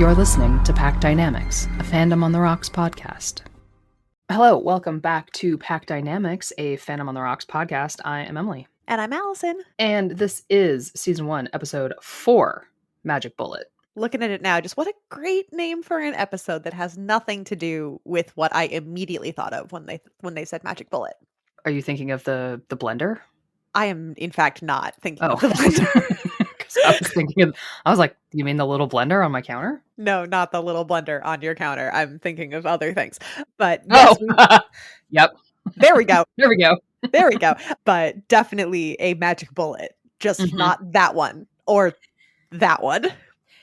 You're listening to Pack Dynamics, a Fandom on the Rocks podcast. Hello, welcome back to Pack Dynamics, a Fandom on the Rocks podcast. I am Emily. And I'm Alison. And this is Season 1, Episode 4, Magic Bullet. Looking at it now, just what a great name for an episode that has nothing to do with what I immediately thought of when they said Magic Bullet. Are you thinking of the blender? I am, in fact, not thinking of the blender. I was like, you mean the little blender on my counter? No, not the little blender on your counter. I'm thinking of other things. But yes, yep. There we go. There we go. There we go. But definitely a magic bullet. Just not that one or that one.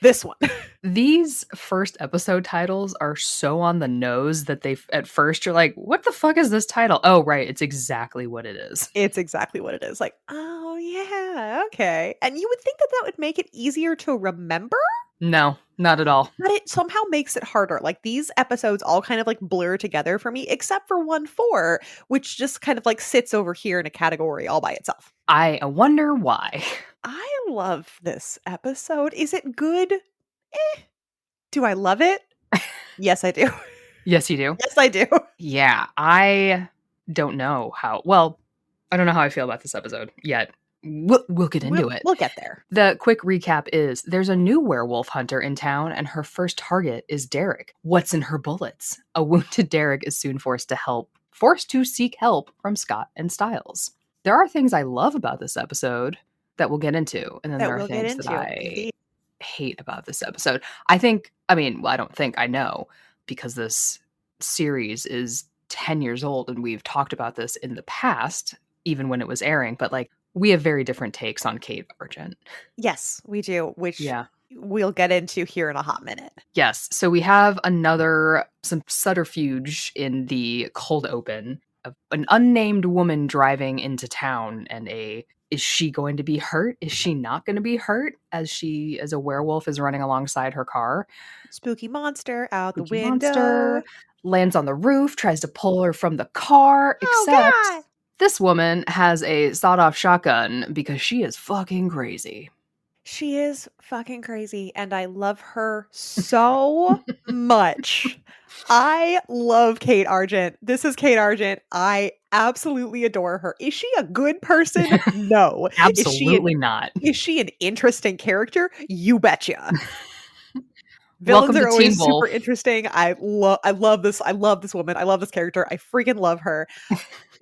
This one. These first episode titles are so on the nose that at first you're like, what the fuck is this title? Oh, right. It's exactly what it is. It's exactly what it is. Like, oh, yeah. Okay. And you would think that would make it easier to remember? No, not at all. But it somehow makes it harder. Like these episodes all kind of like blur together for me, except for 1-4, which just kind of like sits over here in a category all by itself. I wonder why. I love this episode. Is it good? Do I love it? Yes, I do. Yes, you do? Yes, I do. Yeah, I don't know how. Well, I don't know how I feel about this episode yet. We'll get into it. We'll get there. The quick recap is there's a new werewolf hunter in town and her first target is Derek. What's in her bullets? A wounded Derek is soon forced to seek help from Scott and Stiles. There are things I love about this episode that we'll get into, and then there are things that I hate about this episode. I know, because this series is 10 years old and we've talked about this in the past, even when it was airing, but like we have very different takes on Kate Argent. Yes, we do, which we'll get into here in a hot minute. Yes, so we have some subterfuge in the cold open of an unnamed woman driving into town, and is she going to be hurt? Is she not going to be hurt as a werewolf is running alongside her car? Spooky monster out the window. Lands on the roof, tries to pull her from the car, except this woman has a sawed-off shotgun because she is fucking crazy. She is fucking crazy, and I love her so much. I love Kate Argent. This is Kate Argent. I absolutely adore her. Is she a good person? No. Absolutely not. Is she an interesting character? You betcha. Villains are always super interesting. I love this. I love this woman. I love this character. I freaking love her.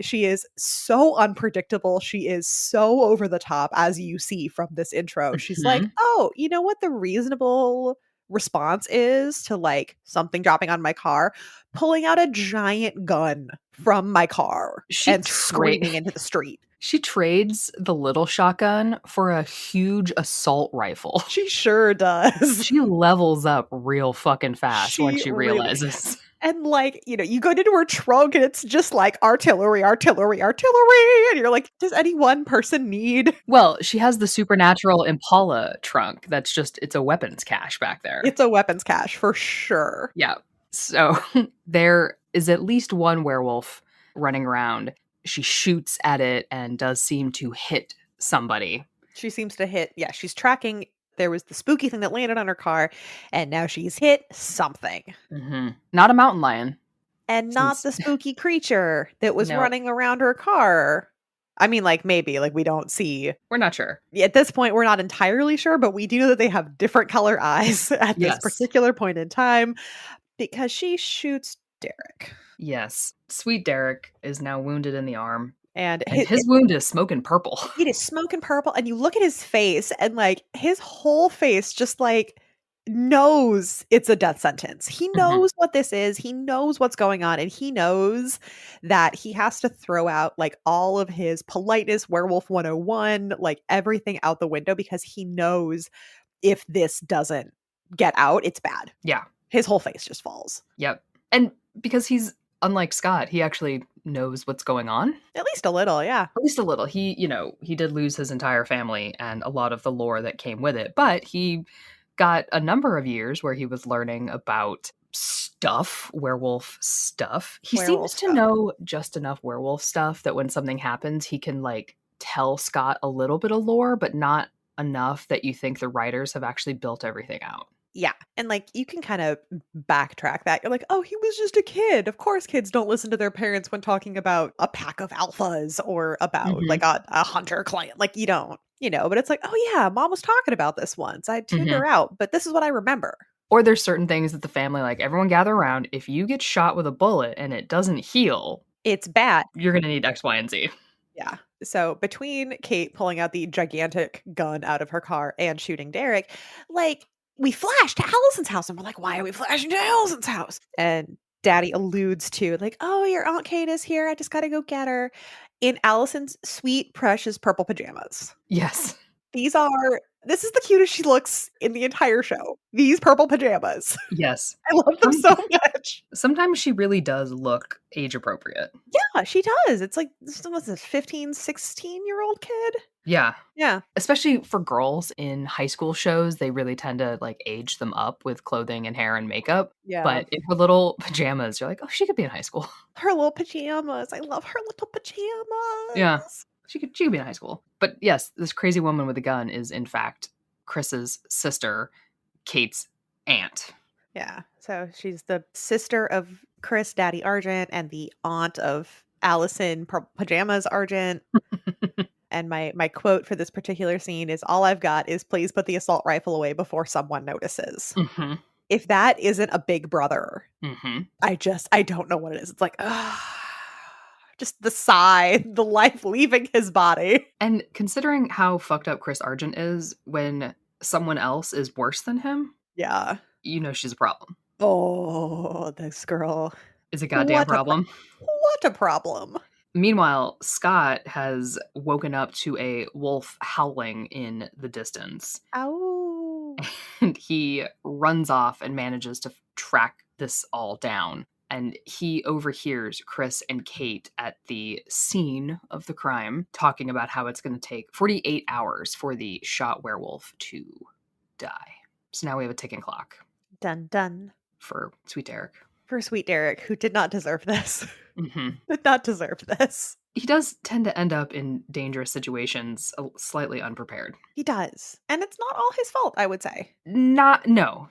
She is so unpredictable. She is so over the top, as you see from this intro. She's like, oh, you know what the reasonable response is to like something dropping on my car? Pulling out a giant gun from my car and screaming into the street. She trades the little shotgun for a huge assault rifle. She sure does. She levels up real fucking fast when she realizes. And like, you go into her trunk and it's just like artillery. And you're like, does any one person need? Well, she has the supernatural Impala trunk. It's a weapons cache back there. It's a weapons cache for sure. Yeah. So there is at least one werewolf running around. She shoots at it and does seem to hit somebody. She seems to hit. Yeah, she's tracking. There was the spooky thing that landed on her car, and now she's hit something. Mm-hmm. Not a mountain lion. And not the spooky creature that was running around her car. I mean, like, maybe. Like, we don't see. We're not sure. At this point, we're not entirely sure, but we do know that they have different color eyes at this particular point in time because she shoots Derek. Yes. Sweet Derek is now wounded in the arm. And his wound is smoking purple. It is smoking purple. And you look at his face and like his whole face just like knows it's a death sentence. He knows what this is. He knows what's going on. And he knows that he has to throw out like all of his politeness, werewolf 101, like everything out the window because he knows if this doesn't get out, it's bad. Yeah. His whole face just falls. Yep. And because he's unlike Scott, he actually knows what's going on. At least a little, yeah. At least a little. He did lose his entire family and a lot of the lore that came with it, but he got a number of years where he was learning about werewolf stuff. He seems to know just enough werewolf stuff that when something happens, he can like tell Scott a little bit of lore, but not enough that you think the writers have actually built everything out. Yeah. And like you can kind of backtrack that. You're like, oh, he was just a kid. Of course, kids don't listen to their parents when talking about a pack of alphas or about Mhm. like a hunter client. Like you don't, but it's like, oh yeah, mom was talking about this once. I tuned Mhm. her out, but this is what I remember. Or there's certain things that the family, like, everyone gather around. If you get shot with a bullet and it doesn't heal, It's bad. you're gonna need X, Y, and Z. Yeah. So between Kate pulling out the gigantic gun out of her car and shooting Derek, like we flash to Allison's house and we're like, why are we flashing to Allison's house? And Daddy alludes to like, oh, your Aunt Kate is here. I just gotta go get her. In Allison's sweet, precious purple pajamas. Yes. This is the cutest she looks in the entire show. These purple pajamas. Yes. I love them so much. Sometimes she really does look age appropriate. Yeah, she does. It's like, what's this, 15, 16-year-old kid? Yeah. Yeah. Especially for girls in high school shows, they really tend to, like, age them up with clothing and hair and makeup. Yeah. But in her little pajamas, you're like, "Oh, she could be in high school." Her little pajamas. I love her little Yeah. pajamas. She could be in high school. But yes, this crazy woman with a gun is, in fact, Chris's sister, Kate's aunt. Yeah. So she's the sister of Chris, Daddy Argent, and the aunt of Alison, Pajamas Argent. And my quote for this particular scene is, all I've got is please put the assault rifle away before someone notices. Mhm. If that isn't a big brother, Mhm. I don't know what it is. It's like, just the sigh, the life leaving his body. And considering how fucked up Chris Argent is, when someone else is worse than him, Yeah. you know she's a problem. Oh, this girl. Is a goddamn What a problem. what a problem. Meanwhile, Scott has woken up to a wolf howling in the distance. Ow. And he runs off and manages to track this all down. And he overhears Chris and Kate at the scene of the crime talking about how it's going to take 48 hours for the shot werewolf to die. So now we have a ticking clock. Dun dun. For Sweet Derek. For Sweet Derek, who did not deserve this. Mm-hmm. Did not deserve this. He does tend to end up in dangerous situations slightly unprepared. He does. And it's not all his fault, I would say. No. No.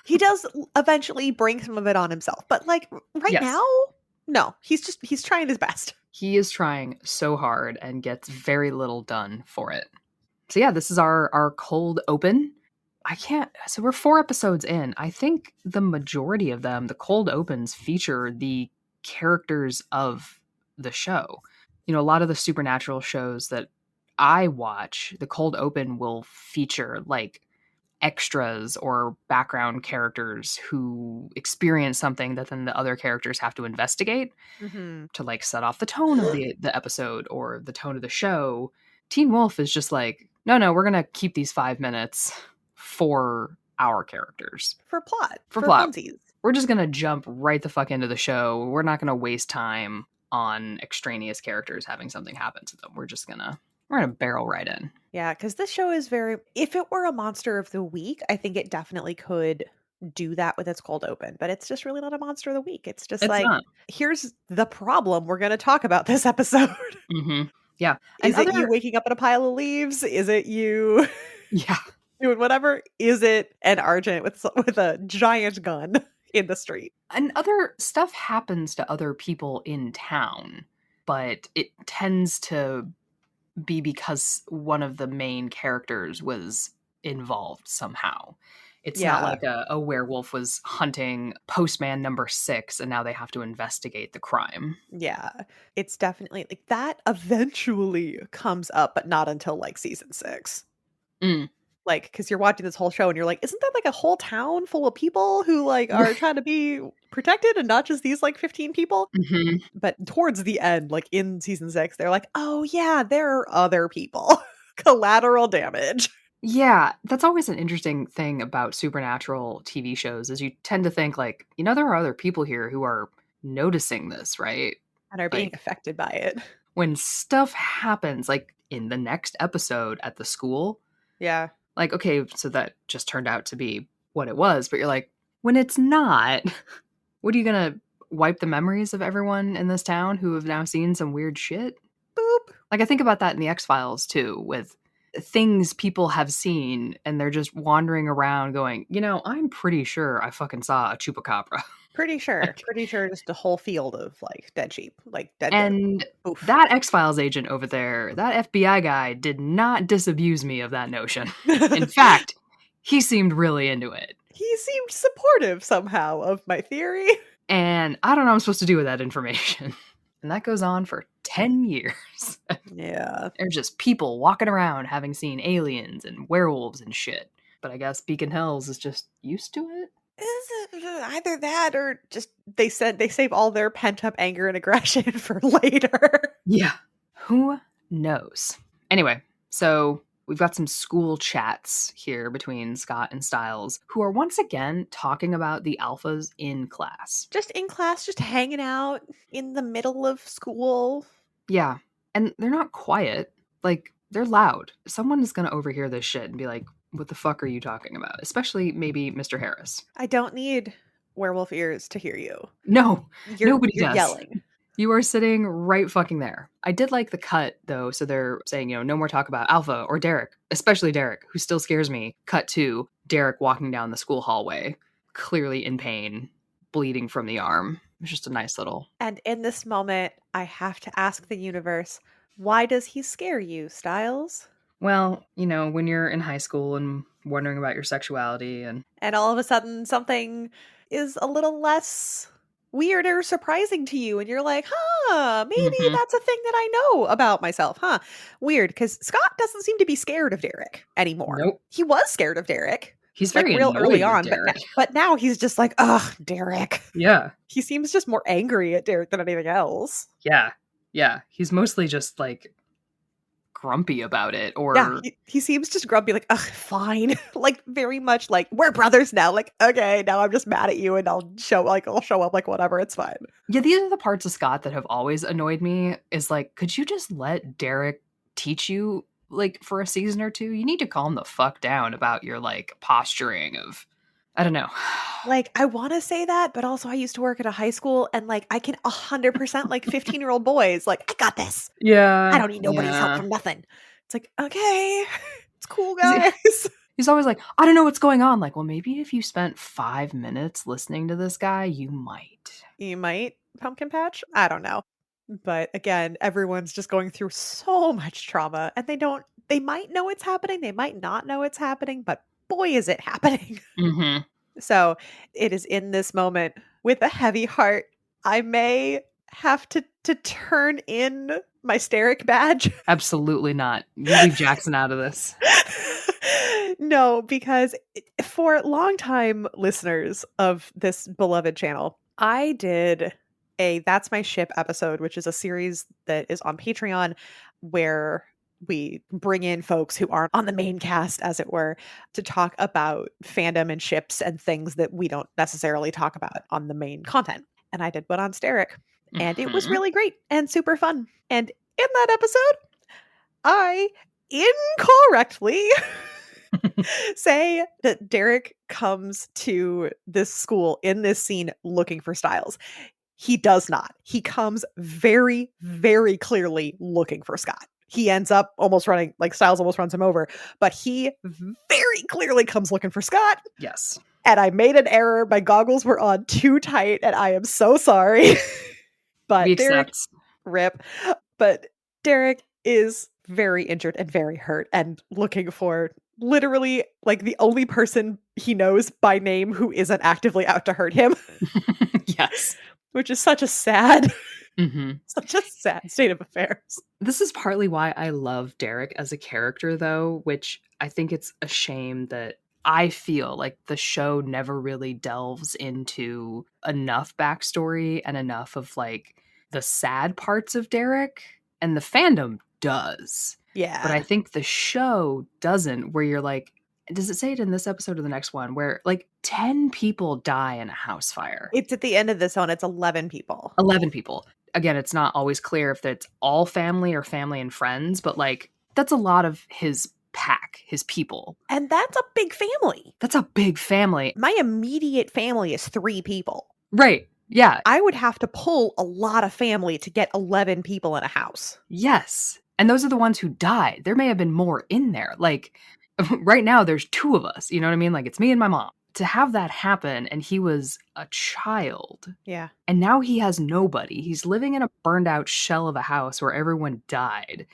He does eventually bring some of it on himself. But like now, no. He's trying his best. He is trying so hard and gets very little done for it. So yeah, this is our cold open. So we're 4 episodes in. I think the majority of them, the cold opens, feature the characters of the show. You know, a lot of the supernatural shows that I watch, the cold open will feature like extras or background characters who experience something that then the other characters have to investigate to like set off the tone of the episode or the tone of the show. Teen Wolf is just like, no, we're going to keep these 5 minutes for our characters. For plot. For plot. Funsies. We're just going to jump right the fuck into the show. We're not going to waste time on extraneous characters having something happen to them. We're gonna barrel right in. Yeah, because this show is if it were a monster of the week, I think it definitely could do that with its cold open, but it's just really not a monster of the week. It's not. Here's the problem we're going to talk about this episode. Mm-hmm. Yeah. Is it you waking up in a pile of leaves? Is it you doing whatever? Is it an Argent with a giant gun in the street? And other stuff happens to other people in town, but it tends to be because one of the main characters was involved somehow. It's not like a werewolf was hunting postman number 6 and now they have to investigate the crime. Yeah. It's definitely like that eventually comes up, but not until like season 6. Like, because you're watching this whole show and you're like, isn't that like a whole town full of people who like are trying to be protected and not just these like 15 people? Mm-hmm. But towards the end, like in season 6, they're like, oh yeah, there are other people. Collateral damage. Yeah, that's always an interesting thing about supernatural TV shows is you tend to think like, there are other people here who are noticing this, right? And are being affected by it. When stuff happens, like in the next episode at the school. Yeah. Like, okay, so that just turned out to be what it was. But you're like, when it's not, what are you going to wipe the memories of everyone in this town who have now seen some weird shit? Boop. Like, I think about that in the X-Files, too, with things people have seen, and they're just wandering around going, I'm pretty sure I fucking saw a chupacabra. Pretty sure. Like, Pretty sure just a whole field of, like, dead sheep. Like, dead goat. and Oof. that X-Files agent over there, that FBI guy, did not disabuse me of that notion. In fact, he seemed really into it. He seemed supportive somehow of my theory. And I don't know what I'm supposed to do with that information. And that goes on for 10 years. Yeah. There's just people walking around having seen aliens and werewolves and shit. But I guess Beacon Hills is just used to it. Is it either that or just they said they save all their pent-up anger and aggression for later? Yeah. Who knows? Anyway, so we've got some school chats here between Scott and Stiles, who are once again talking about the alphas in class. Just in class, just hanging out in the middle of school. Yeah. And they're not quiet. Like, they're loud. Someone is going to overhear this shit and be like, what the fuck are you talking about? Especially maybe Mr. Harris. I don't need werewolf ears to hear you. No, nobody you're does. Yelling. You are sitting right fucking there. I did like the cut, though. So they're saying, no more talk about Alpha or Derek, especially Derek, who still scares me. Cut to Derek walking down the school hallway, clearly in pain, bleeding from the arm. It's just a nice little... And in this moment, I have to ask the universe, why does he scare you, Stiles? Well, when you're in high school and wondering about your sexuality and all of a sudden something is a little less weird or surprising to you and you're like, maybe that's a thing that I know about myself, weird, because Scott doesn't seem to be scared of Derek anymore. Nope. He was scared of Derek. He's very real early on, Derek. but now he's just like, ugh, Derek. Yeah. He seems just more angry at Derek than anything else. Yeah. He's mostly just like grumpy about it, or yeah, he seems just grumpy, like, ugh, fine. Like, very much like, we're brothers now. Like, okay, now I'm just mad at you and I'll show up like whatever, it's fine. Yeah, these are the parts of Scott that have always annoyed me, is like, could you just let Derek teach you, like, for a season or two? You need to calm the fuck down about your, like, posturing of, I don't know. Like, I want to say that, but also I used to work at a high school and, like, I can 100% like 15-year-old boys, like, I got this. Yeah. I don't need nobody's help from nothing. It's like, okay, it's cool, guys. He's always like, I don't know what's going on. Like, well, maybe if you spent 5 minutes listening to this guy, you might. You might, pumpkin patch? I don't know. But again, everyone's just going through so much trauma and they might know it's happening. They might not know it's happening, but boy, is it happening. Mm-hmm. So it is in this moment with a heavy heart, I may have to turn in my Steric badge. Absolutely not. You leave Jackson out of this. No, because for longtime listeners of this beloved channel, I did a That's My Ship episode, which is a series that is on Patreon where we bring in folks who aren't on the main cast, as it were, to talk about fandom and ships and things that we don't necessarily talk about on the main content. And I did one on Steric, and it was really great and super fun. And in that episode, I incorrectly say that Derek comes to this school in this scene looking for Stiles. He does not. He comes very, very clearly looking for Scott. He ends up almost running, like Stiles almost runs him over, but he very clearly comes looking for Scott. Yes. And I made an error. My goggles were on too tight, and I am so sorry. But Derek, rip. But Derek is very injured and very hurt and looking for literally like the only person he knows by name who isn't actively out to hurt him. Yes. Which is such a sad... Such a sad state of affairs. This is partly why I love Derek as a character, though, which I think it's a shame that I feel like the show never really delves into enough backstory and enough of like the sad parts of Derek, and the fandom does. Yeah. But I think the show doesn't, where you're like, does it say it in this episode or the next one, where like 10 people die in a house fire? It's at the end of this one. It's 11 people. 11 people. Again, it's not always clear if it's all family or family and friends, but like that's a lot of his pack, his people. And that's a big family. That's a big family. My immediate family is 3 people. Right. Yeah. I would have to pull a lot of family to get 11 people in a house. Yes. And those are the ones who died. There may have been more in there. Like, right now, there's 2 of us. You know what I mean? Like, it's me and my mom. To have that happen, and he was a child. Yeah. And now he has nobody. He's living in a burned out shell of a house where everyone died.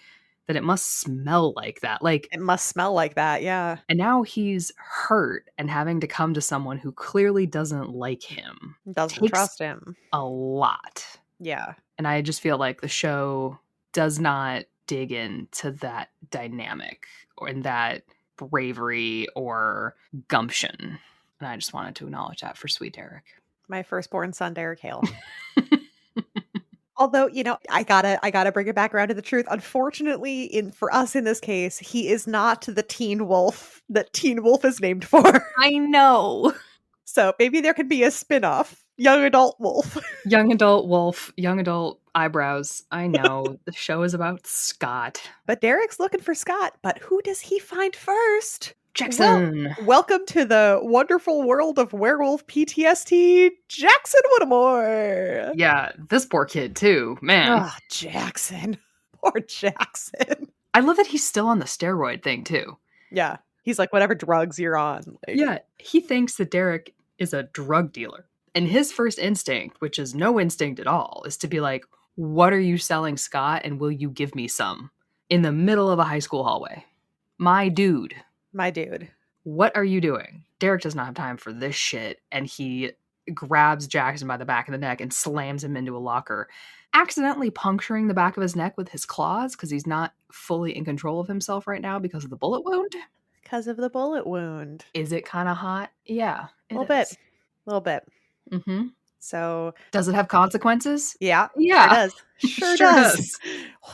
That it must smell like that. Like, it must smell like that, yeah. And now he's hurt and having to come to someone who clearly doesn't like him. Doesn't trust him. A lot. Yeah. And I just feel like the show does not dig into that dynamic or in that bravery or gumption. And I just wanted to acknowledge that for sweet Derek. My firstborn son, Derek Hale. Although, I gotta bring it back around to the truth. Unfortunately, for us in this case, he is not the teen wolf that Teen Wolf is named for. I know. So maybe there could be a spin-off. Young adult wolf. Young adult wolf, young adult eyebrows. I know. The show is about Scott. But Derek's looking for Scott. But who does he find first? Jackson. Welcome to the wonderful world of werewolf PTSD, Jackson Whittemore. Yeah, this poor kid too, man. Oh, Jackson. Poor Jackson. I love that he's still on the steroid thing too. Yeah, he's like, whatever drugs you're on. Like. Yeah, he thinks that Derek is a drug dealer. And his first instinct, which is no instinct at all, is to be like, what are you selling, Scott? And will you give me some? In the middle of a high school hallway. My dude. My dude. What are you doing? Derek does not have time for this shit. And he grabs Jackson by the back of the neck and slams him into a locker, accidentally puncturing the back of his neck with his claws because he's not fully in control of himself right now because of the bullet wound. Because of the bullet wound. Is it kind of hot? Yeah. A little bit. A little bit. Mm-hmm. So. Does it have consequences? Yeah. Yeah. Sure does. Sure does.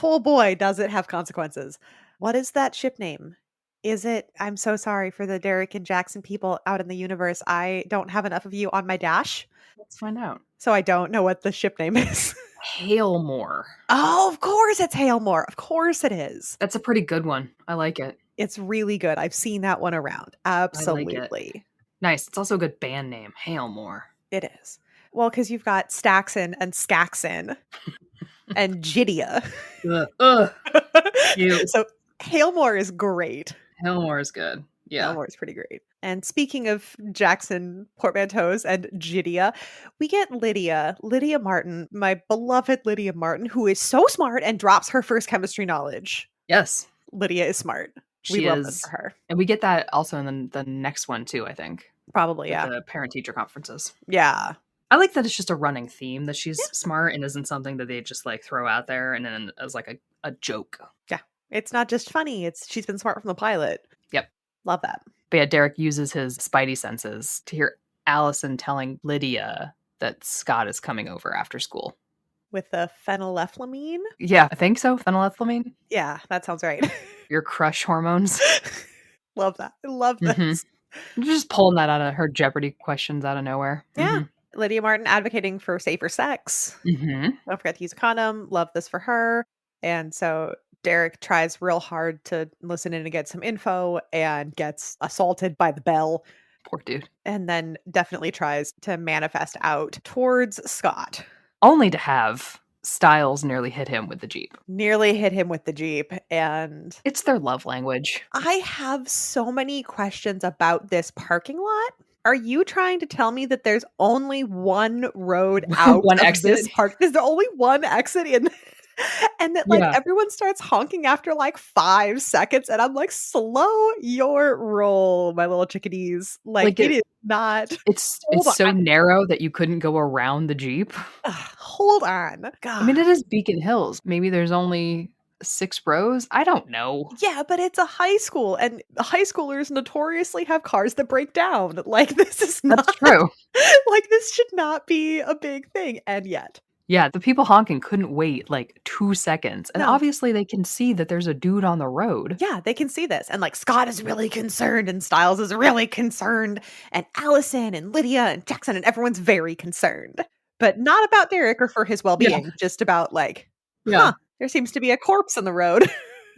Oh boy, does it have consequences. What is that ship name? Is it, I'm so sorry for the Derek and Jackson people out in the universe. I don't have enough of you on my dash. Let's find out. So I don't know what the ship name is. Halemore. Oh, of course it's Halemore. Of course it is. That's a pretty good one. I like it. It's really good. I've seen that one around. Absolutely. Like nice. It's also a good band name. Halemore. It is. Well, because you've got Staxon and Skaxon and Jidia. So Halemore is great. Halemore is good. Yeah. Halemore is pretty great. And speaking of Jackson portmanteaus and Jidia, we get Lydia Martin, my beloved Lydia Martin, who is so smart and drops her first chemistry knowledge. Yes. Lydia is smart. We love that for her. And we get that also in the next one too, I think. Probably, yeah. The parent-teacher conferences. Yeah. I like that it's just a running theme that she's smart and isn't something that they just like throw out there and then as like a joke. Yeah. It's not just funny. She's been smart from the pilot. Yep. Love that. But yeah, Derek uses his spidey senses to hear Alison telling Lydia that Scott is coming over after school. With the phenylethylamine? Yeah, I think so. Phenylethylamine? Yeah, that sounds right. Your crush hormones. Love that. I love this. Mm-hmm. Just pulling that out of her Jeopardy questions out of nowhere. Yeah. Mm-hmm. Lydia Martin advocating for safer sex. Mm-hmm. Don't forget to use a condom. Love this for her. And so Derek tries real hard to listen in and get some info and gets assaulted by the bell. Poor dude. And then definitely tries to manifest out towards Scott. Only to have Stiles nearly hit him with the Jeep. And it's their love language. I have so many questions about this parking lot. Are you trying to tell me that there's only one road out one of exit? This park? Is there only one exit in? And that like everyone starts honking after like 5 seconds, and I'm like, slow your roll, my little chickadees. Like it is not. It's so narrow that you couldn't go around the Jeep. Hold on. God. I mean, it is Beacon Hills. Maybe there's only 6 rows. I don't know. Yeah, but it's a high school, and high schoolers notoriously have cars that break down. Like this is not. That's true. Like this should not be a big thing, and yet. Yeah, the people honking couldn't wait like 2 seconds. And obviously they can see that there's a dude on the road. Yeah, they can see this. And like Scott is really concerned and Stiles is really concerned. And Alison and Lydia and Jackson and everyone's very concerned. But not about Derek or for his well-being. Just about like, there seems to be a corpse on the road.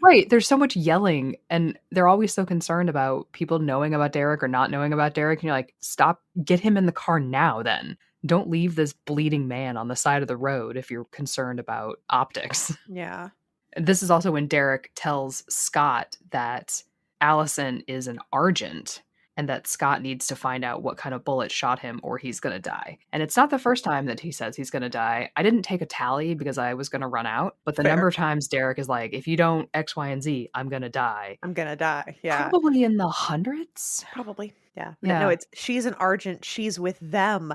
Right. There's so much yelling. And they're always so concerned about people knowing about Derek or not knowing about Derek. And you're like, stop, get him in the car now then. Don't leave this bleeding man on the side of the road if you're concerned about optics. Yeah. This is also when Derek tells Scott that Alison is an Argent and that Scott needs to find out what kind of bullet shot him or he's going to die. And it's not the first time that he says he's going to die. I didn't take a tally because I was going to run out, but the number of times Derek is like, if you don't X, Y, and Z, I'm going to die. I'm going to die. Yeah. Probably in the hundreds. Probably. Yeah. Yeah. No, she's an Argent. She's with them.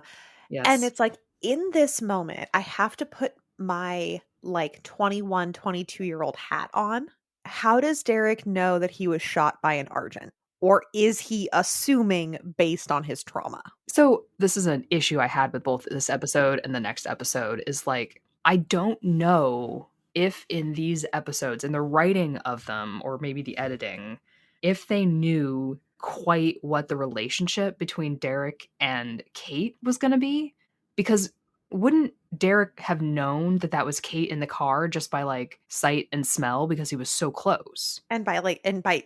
Yes. And it's like, in this moment, I have to put my like 21, 22-year-old hat on. How does Derek know that he was shot by an Argent? Or is he assuming based on his trauma? So this is an issue I had with both this episode and the next episode is like, I don't know if in these episodes, in the writing of them, or maybe the editing, if they knew quite what the relationship between Derek and Kate was going to be. Because wouldn't Derek have known that that was Kate in the car just by like sight and smell because he was so close? And by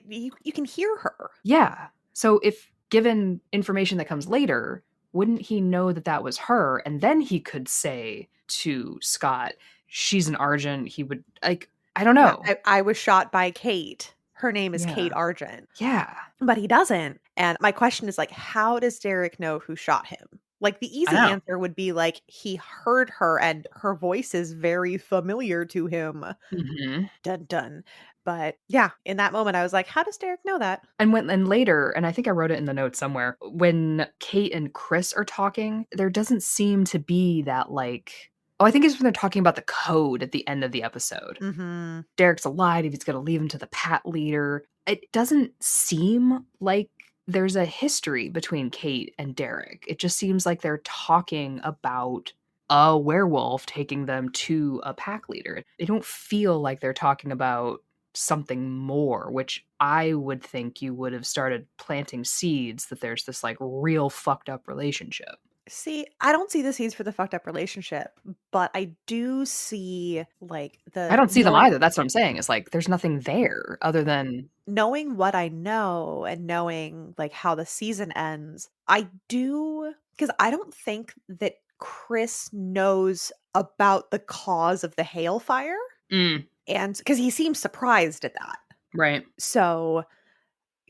you can hear her. Yeah. So if given information that comes later, wouldn't he know that that was her? And then he could say to Scott, she's an Argent. He would like, I don't know. Yeah, I was shot by Kate. Her name is Kate Argent. Yeah. But he doesn't. And my question is like, how does Derek know who shot him? Like the easy answer would be like, he heard her and her voice is very familiar to him. Mm-hmm. Dun dun. But yeah, in that moment, I was like, how does Derek know that? And later, and I think I wrote it in the notes somewhere, when Kate and Chris are talking, there doesn't seem to be that like, oh, I think it's when they're talking about the code at the end of the episode. Mm-hmm. Derek's alive. He's going to leave him to the Pat leader. It doesn't seem like there's a history between Kate and Derek. It just seems like they're talking about a werewolf taking them to a pack leader. They don't feel like they're talking about something more, which I would think you would have started planting seeds that there's this like real fucked up relationship. See, I don't see the seeds for the fucked up relationship, but I do see like I don't see them either. That's what I'm saying. It's like there's nothing there other than knowing what I know and knowing like how the season ends. I do, because I don't think that Chris knows about the cause of the hailfire. And because he seems surprised at that. Right. So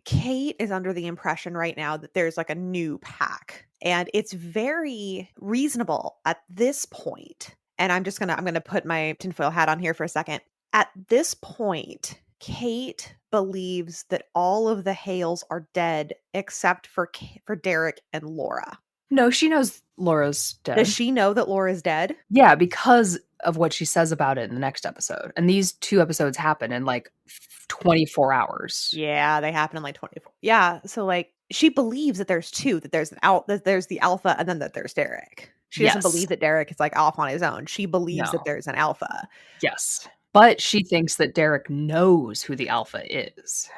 Kate is under the impression right now that there's like a new pack. And it's very reasonable at this point. And I'm going to put my tinfoil hat on here for a second. At this point, Kate believes that all of the Hales are dead except for Derek and Laura. No, she knows Laura's dead. Does she know that Laura's dead? Yeah, because of what she says about it in the next episode. And these two episodes happen in like 24 hours. Yeah, they happen in like 24. Yeah, so like she believes that there's two, that there's that there's the alpha and then that there's Derek. She doesn't believe that Derek is like off on his own. She believes that there's an alpha. Yes. But she thinks that Derek knows who the alpha is.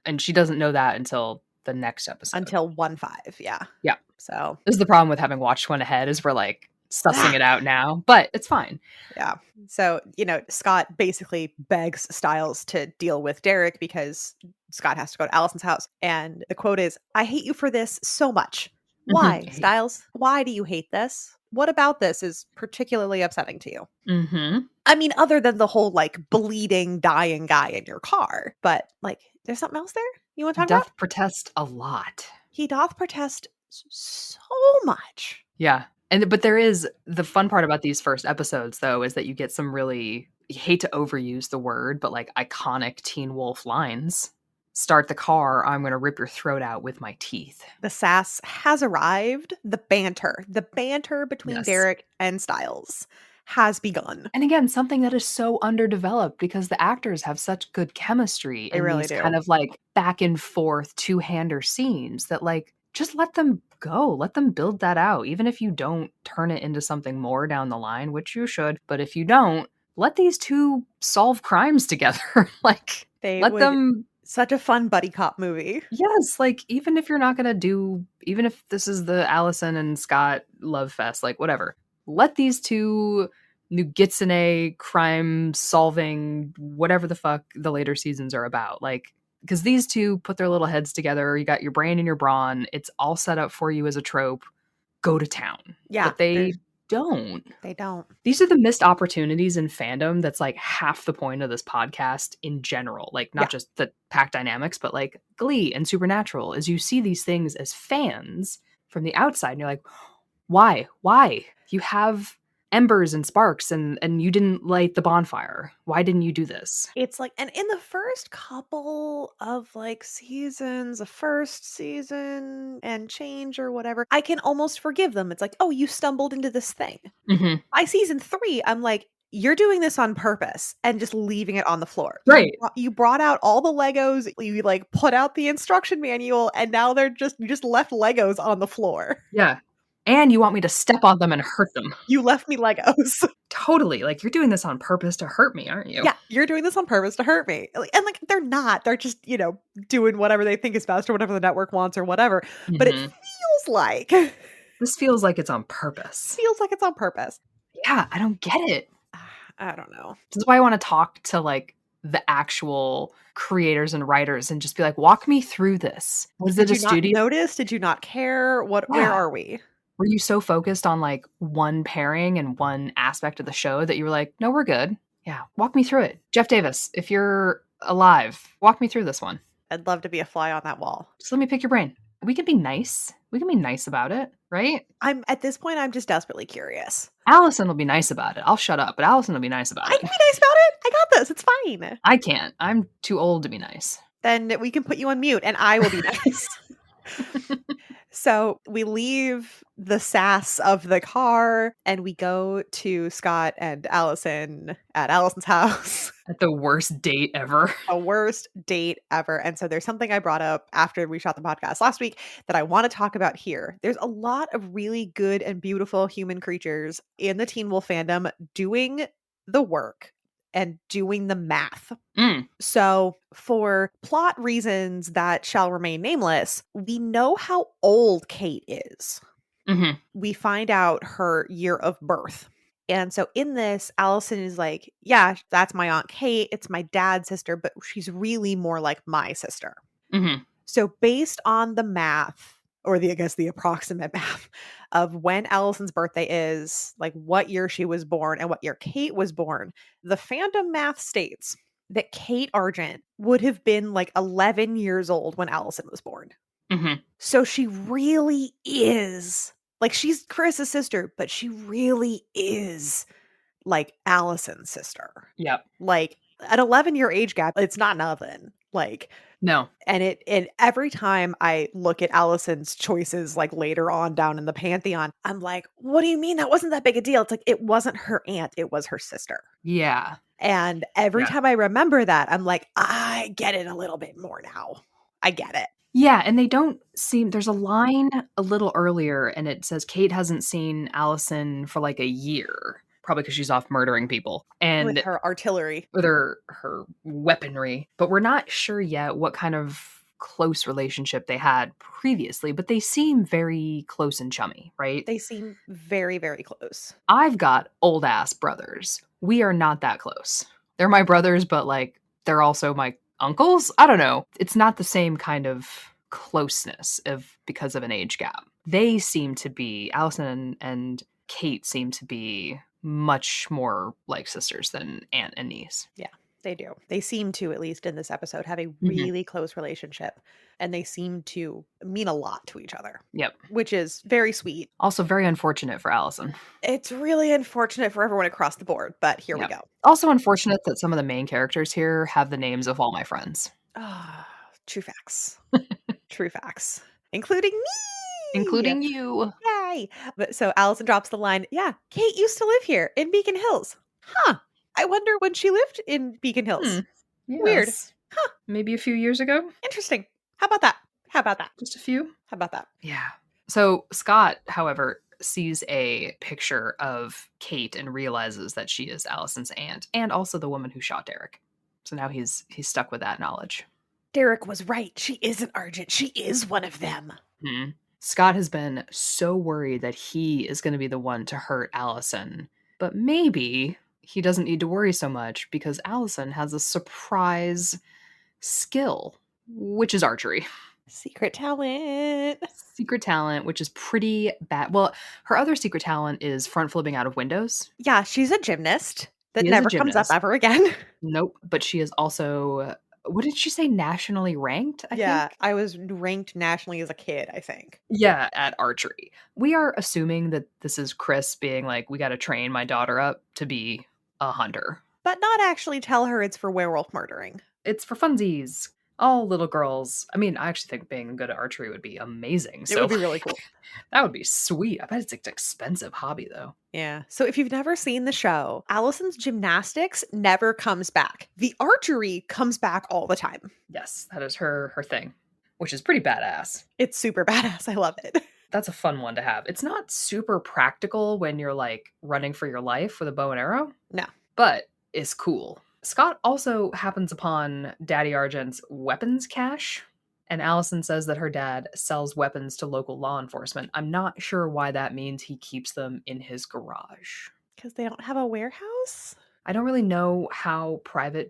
And she doesn't know that until the next episode. Until 1-5, yeah. Yeah. So this is the problem with having watched one ahead is we're like sussing it out now, but it's fine. Yeah. So, Scott basically begs Stiles to deal with Derek because Scott has to go to Alison's house. And the quote is, "I hate you for this so much. Why, Stiles? Why do you hate this? What about this is particularly upsetting to you?" Mm-hmm. I mean, other than the whole like bleeding, dying guy in your car, but like, there's something else there you want to talk about? Doth protest a lot. He doth protest so much. Yeah. But there is the fun part about these first episodes, though, is that you get some really, you hate to overuse the word, but like iconic Teen Wolf lines. Start the car, I'm going to rip your throat out with my teeth. The sass has arrived. The banter between Derek and Stiles has begun. And again, something that is so underdeveloped because the actors have such good chemistry in really these do. Kind of like back and forth two-hander scenes that like, just let them go. Let them build that out. Even if you don't turn it into something more down the line, which you should. But if you don't, let these two solve crimes together. Like, let them... Such a fun buddy cop movie. Yes, like, even if you're not going to do... Even if this is the Alison and Scott love fest, like, whatever. Let these two New Gitsune crime-solving, whatever the fuck the later seasons are about. Like... Because these two put their little heads together. You got your brain and your brawn. It's all set up for you as a trope. Go to town. Yeah. But they don't. They don't. These are the missed opportunities in fandom that's like half the point of this podcast in general. Like not Yeah. just the pack dynamics, but like Glee and Supernatural, is you see these things as fans from the outside and you're like, why? Why? You have embers and sparks and you didn't light the bonfire. Why didn't you do this? It's like, and in the first couple of like seasons, the first season and change or whatever, I can almost forgive them. It's like, oh, you stumbled into this thing. Mm-hmm. By season 3, I'm like, you're doing this on purpose and just leaving it on the floor. Right. You brought out all the Legos, you like put out the instruction manual, and now you just left Legos on the floor. Yeah. And you want me to step on them and hurt them. You left me Legos. Totally. Like, you're doing this on purpose to hurt me, aren't you? Yeah, you're doing this on purpose to hurt me. And like, they're not. They're just, doing whatever they think is best or whatever the network wants or whatever. Mm-hmm. But it feels like this feels like it's on purpose. Feels like it's on purpose. Yeah, I don't get it. I don't know. This is why I want to talk to like the actual creators and writers and just be like, walk me through this. Was it a studio? Did you not notice? Did you not care? Where are we? Were you so focused on like one pairing and one aspect of the show that you were like, no, we're good? Yeah, walk me through it. Jeff Davis, if you're alive, walk me through this one. I'd love to be a fly on that wall. Just let me pick your brain. We can be nice. We can be nice about it, right? At this point, I'm just desperately curious. Allison will be nice about it. I'll shut up, but Allison will be nice about it. I can be nice about it. I got this. It's fine. I can't. I'm too old to be nice. Then we can put you on mute and I will be nice. So we leave the sass of the car and we go to Scott and Alison at Alison's house. At the worst date ever. The worst date ever. And so there's something I brought up after we shot the podcast last week that I want to talk about here. There's a lot of really good and beautiful human creatures in the Teen Wolf fandom doing the work and doing the math. So for plot reasons that shall remain nameless, we know how old Kate is. Mm-hmm. We find out her year of birth. And so in this, Alison is like, yeah, that's my Aunt Kate. It's my dad's sister, but she's really more like my sister. Mm-hmm. So based on the math, or I guess the approximate math of when Alison's birthday is, like what year she was born and what year Kate was born, the fandom math states that Kate Argent would have been like 11 years old when Alison was born. Mm-hmm. So she really is, like, she's Chris's sister, but she really is like Alison's sister. Yep. Like an 11-year age gap, it's not nothing. Like, no. And every time I look at Alison's choices, like later on down in the pantheon, I'm like, what do you mean that wasn't that big a deal? It's like, it wasn't her aunt, it was her sister. Yeah. And every time I remember that, I'm like, I get it a little bit more now. I get it. Yeah, and they don't seem, there's a line a little earlier and it says Kate hasn't seen Alison for like a year. Probably because she's off murdering people. And with her artillery. With her weaponry. But we're not sure yet what kind of close relationship they had previously, but they seem very close and chummy, right? They seem very, very close. I've got old ass brothers. We are not that close. They're my brothers, but like they're also my uncles. I don't know. It's not the same kind of closeness because of an age gap. They seem to be, Alison and Kate seem to be much more like sisters than aunt and niece. Yeah, they do. They seem to, at least in this episode, have a really close relationship. And they seem to mean a lot to each other. Yep. Which is very sweet. Also very unfortunate for Alison. It's really unfortunate for everyone across the board, but here we go. Also unfortunate that some of the main characters here have the names of all my friends. Ah, true facts. True facts. Including me! Including you. Yay! But so Alison drops the line, yeah, Kate used to live here in Beacon Hills. Huh. I wonder when she lived in Beacon Hills. Yes. Weird. Huh. Maybe a few years ago. Interesting. How about that? How about that? Just a few? How about that? Yeah. So Scott, however, sees a picture of Kate and realizes that she is Alison's aunt and also the woman who shot Derek. So now he's stuck with that knowledge. Derek was right. She is an Argent. She is one of them. Mm-hmm. Scott has been so worried that he is going to be the one to hurt Alison. But maybe he doesn't need to worry so much because Alison has a surprise skill, which is archery. Secret talent. Secret talent, which is pretty bad. Well, her other secret talent is front flipping out of windows. Yeah, she's a gymnast that She is a never comes up gymnast. ever again. Nope, but she is also, what did she say, nationally ranked, I Yeah, think? I was ranked nationally as a kid, I think. Yeah, at archery. We are assuming that this is Chris being like, we gotta train my daughter up to be a hunter. But not actually tell her it's for werewolf murdering. It's for funsies. All little girls. I mean, I actually think being good at archery would be amazing. It So would be really cool. that would be sweet. I bet it's an expensive hobby though. Yeah. So if you've never seen the show, Allison's gymnastics never comes back. The archery comes back all the time. Yes, that is her thing, which is pretty badass. It's super badass. I love it. That's a fun one to have. It's not super practical when you're like running for your life with a bow and arrow. No. But it's cool. Scott also happens upon Daddy Argent's weapons cache, and Alison says that her dad sells weapons to local law enforcement. I'm not sure why that means he keeps them in his garage. Because they don't have a warehouse? I don't really know how private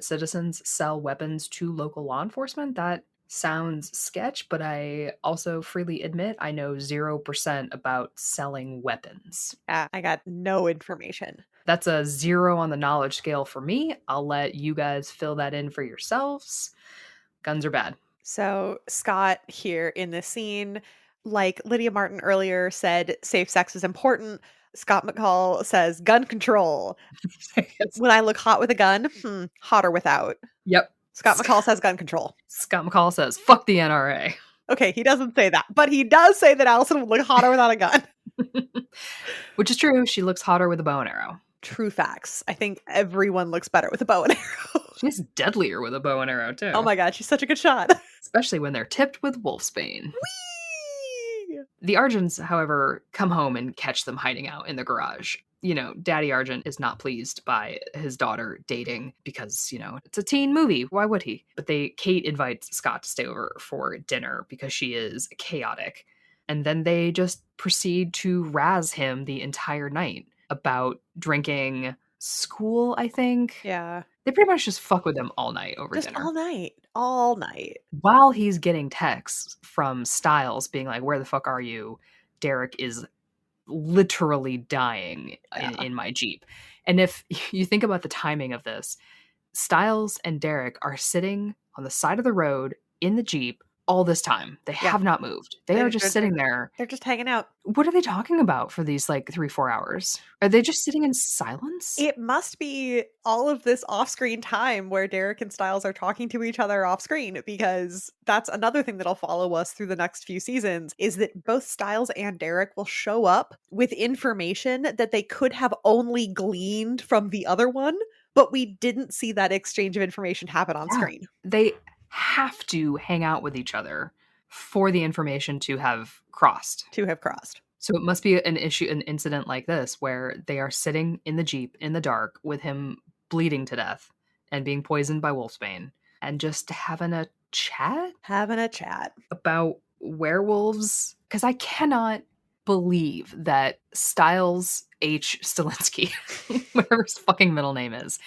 citizens sell weapons to local law enforcement. That sounds sketch, but I also freely admit I know 0% about selling weapons. I got no information. That's a 0 on the knowledge scale for me. I'll let you guys fill that in for yourselves. Guns are bad. So Scott here in this scene, like Lydia Martin earlier said, safe sex is important. Scott McCall says gun control. When I look hot with a gun, hotter without. Yep. Scott McCall says gun control. Scott McCall says, fuck the NRA. Okay, he doesn't say that, but he does say that Alison would look hotter without a gun. Which is true. She looks hotter with a bow and arrow. True facts. I think everyone looks better with a bow and arrow. She's deadlier with a bow and arrow, too. Oh my god, she's such a good shot. Especially when they're tipped with wolfsbane. Whee! The Argents, however, come home and catch them hiding out in the garage. You know, Daddy Argent is not pleased by his daughter dating because, you know, it's a teen movie. Why would he? But Kate invites Scott to stay over for dinner because she is chaotic. And then they just proceed to razz him the entire night about drinking school, I think. Yeah. They pretty much just fuck with him all night over Just dinner. all night. All night. While he's getting texts from Stiles being like, where the fuck are you? Derek is literally dying in my Jeep. And if you think about the timing of this, Stiles and Derek are sitting on the side of the road in the Jeep all this time. They have not moved. They are just sitting there. They're just hanging out. What are they talking about for these like 3-4 hours? Are they just sitting in silence? It must be all of this off-screen time where Derek and Stiles are talking to each other off-screen, because that's another thing that'll follow us through the next few seasons, is that both Stiles and Derek will show up with information that they could have only gleaned from the other one, but we didn't see that exchange of information happen on screen. They have to hang out with each other for the information to have crossed. So it must be an incident like this where they are sitting in the Jeep in the dark with him bleeding to death and being poisoned by wolfsbane and just having a chat about werewolves. Because I cannot believe that Stiles H. Stilinski, whatever his fucking middle name is,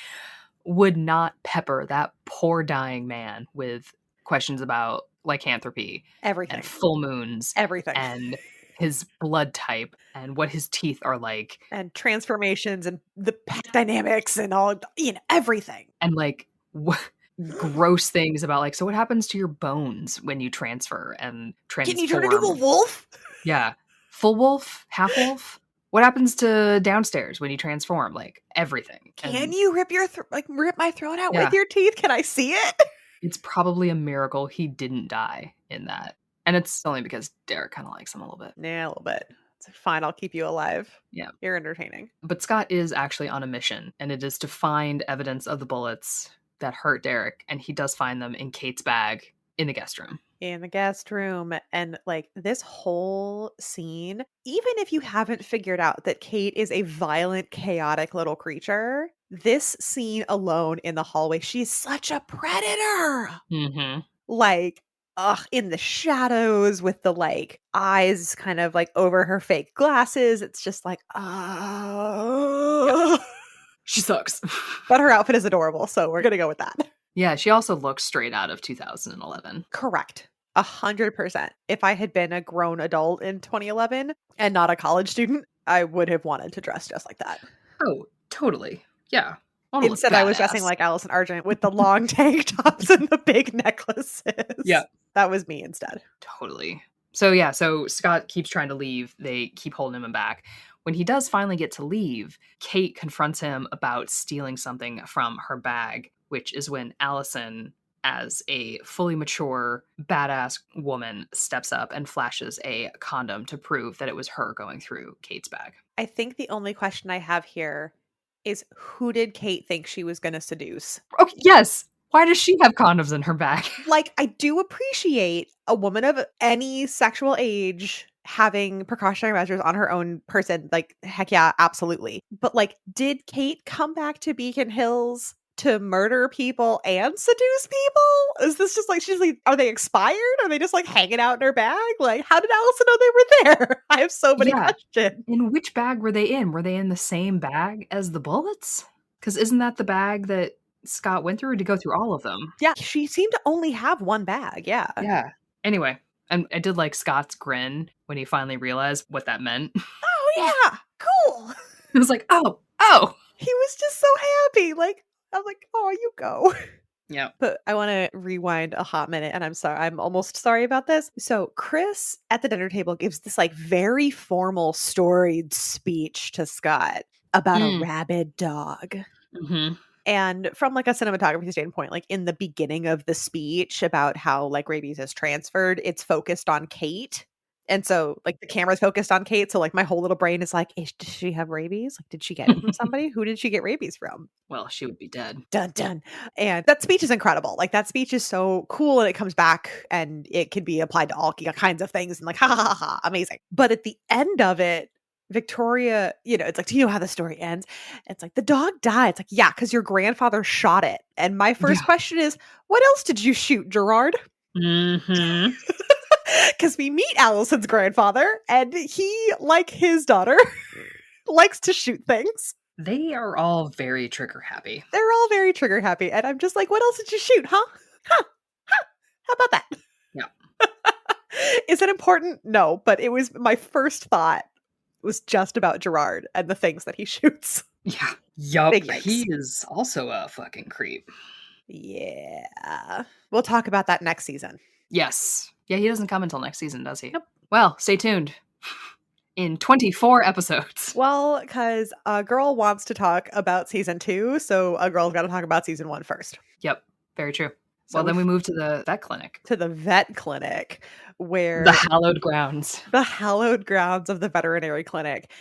would not pepper that poor dying man with questions about lycanthropy, everything, and full moons, everything, and his blood type, and what his teeth are like, and transformations, and the pack dynamics, and all, you know, everything, and like gross things about like, so what happens to your bones when you transfer and transform? Can you turn into a wolf? Yeah, full wolf, half wolf. What happens to downstairs when you transform? Like everything. Can you rip my throat out with your teeth? Can I see it? It's probably a miracle he didn't die in that. And it's only because Derek kind of likes him a little bit. Yeah, a little bit. It's fine. I'll keep you alive. Yeah. You're entertaining. But Scott is actually on a mission, and it is to find evidence of the bullets that hurt Derek. And he does find them in Kate's bag in the guest room. And like this whole scene, even if you haven't figured out that Kate is a violent, chaotic little creature, this scene alone in the hallway, she's such a predator. Mm-hmm. Like, in the shadows with the like eyes kind of like over her fake glasses. It's just like, She sucks. But her outfit is adorable, so we're gonna go with that. Yeah, she also looks straight out of 2011. Correct. 100%. If I had been a grown adult in 2011 and not a college student, I would have wanted to dress just like that. Oh, totally. Yeah. I wanna look Instead, I was dressing badass. like Alison Argent with the long tank tops and the big necklaces. Yeah. That was me instead. Totally. So Scott keeps trying to leave. They keep holding him back. When he does finally get to leave, Kate confronts him about stealing something from her bag, which is when Alison, as a fully mature, badass woman, steps up and flashes a condom to prove that it was her going through Kate's bag. I think the only question I have here is who did Kate think she was going to seduce? Oh, yes. Why does she have condoms in her bag? Like, I do appreciate a woman of any sexual age having precautionary measures on her own person. Like, heck yeah, absolutely. But like, did Kate come back to Beacon Hills to murder people and seduce people? Is this just like, she's like, are they expired? Are they just like hanging out in her bag? Like, how did Alison know they were there? I have so many questions. In which bag were they in? Were they in the same bag as the bullets? Because isn't that the bag that Scott went through to go through all of them? Yeah, she seemed to only have one bag. Yeah. Yeah. Anyway, and I did like Scott's grin when he finally realized what that meant. Oh, yeah. Cool. It was like, oh. He was just so happy. Like, I'm like, oh, you go. Yeah. But I want to rewind a hot minute, and I'm sorry. I'm almost sorry about this. So Chris at the dinner table gives this like very formal storied speech to Scott about a rabid dog. Mm-hmm. And from like a cinematography standpoint, like in the beginning of the speech about how like rabies is transferred, it's focused on Kate. And so like the camera's focused on Kate. So like my whole little brain is like, does she have rabies? Like, did she get it from somebody? Who did she get rabies from? Well, she would be dead. Dun dun. And that speech is incredible. Like that speech is so cool and it comes back and it can be applied to all kinds of things and like, ha ha ha ha, amazing. But at the end of it, Victoria, it's like, do you know how the story ends? It's like, the dog died. It's like, yeah, because your grandfather shot it. And my first question is, what else did you shoot, Gerard? Mm-hmm. Because we meet Alison's grandfather, and he, like his daughter, likes to shoot things. They are all very trigger happy. They're all very trigger happy. And I'm just like, what else did you shoot, huh? Huh? How about that? Yeah. Is it important? No, but it was my first thought was just about Gerard and the things that he shoots. Yeah. Yup. He is also a fucking creep. Yeah. We'll talk about that next season. Yes. Yeah, he doesn't come until next season, does he? Nope. Well, stay tuned. In 24 episodes. Well, because a girl wants to talk about season 2, so a girl's got to talk about season 1 first. Yep. Very true. So then we move to the vet clinic. To the vet clinic, where... The hallowed grounds. The hallowed grounds of the veterinary clinic.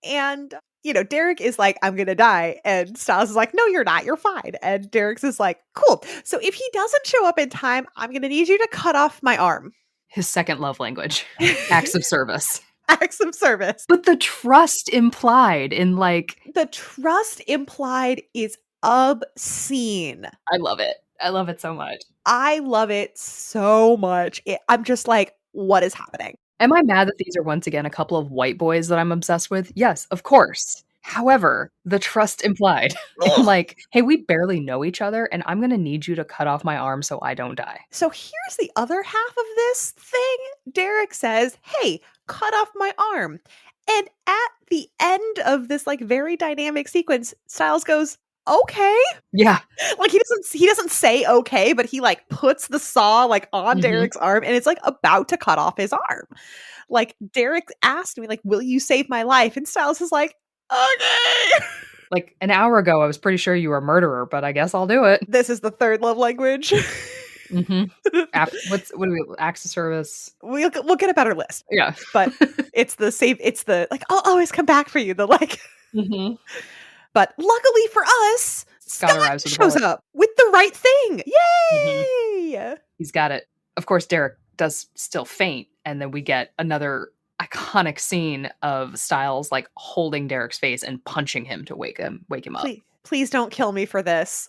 And, Derek is like, I'm going to die. And Stiles is like, no, you're not. You're fine. And Derek's is like, cool. So if he doesn't show up in time, I'm going to need you to cut off my arm. His second love language. Acts of service. Acts of service. But the trust implied in The trust implied is obscene. I love it. I love it so much. I love it so much. I'm just like, what is happening? Am I mad that these are once again a couple of white boys that I'm obsessed with? Yes, of course. However, the trust implied. Like, hey, we barely know each other, and I'm going to need you to cut off my arm so I don't die. So here's the other half of this thing. Derek says, hey, cut off my arm. And at the end of this very dynamic sequence, Stiles goes, okay. Yeah. Like he doesn't say okay, but he puts the saw on Derek's arm and it's about to cut off his arm. Derek asked me will you save my life? And Stiles is like, okay. An hour ago, I was pretty sure you were a murderer, but I guess I'll do it. This is the third love language. What do we, acts of service? We'll get a better list. Yeah. But it's the I'll always come back for you. But luckily for us, Scott shows up with the right thing. Yay! He's got it. Of course, Derek does still faint, and then we get another iconic scene of Stiles holding Derek's face and punching him to wake him up. Please don't kill me for this.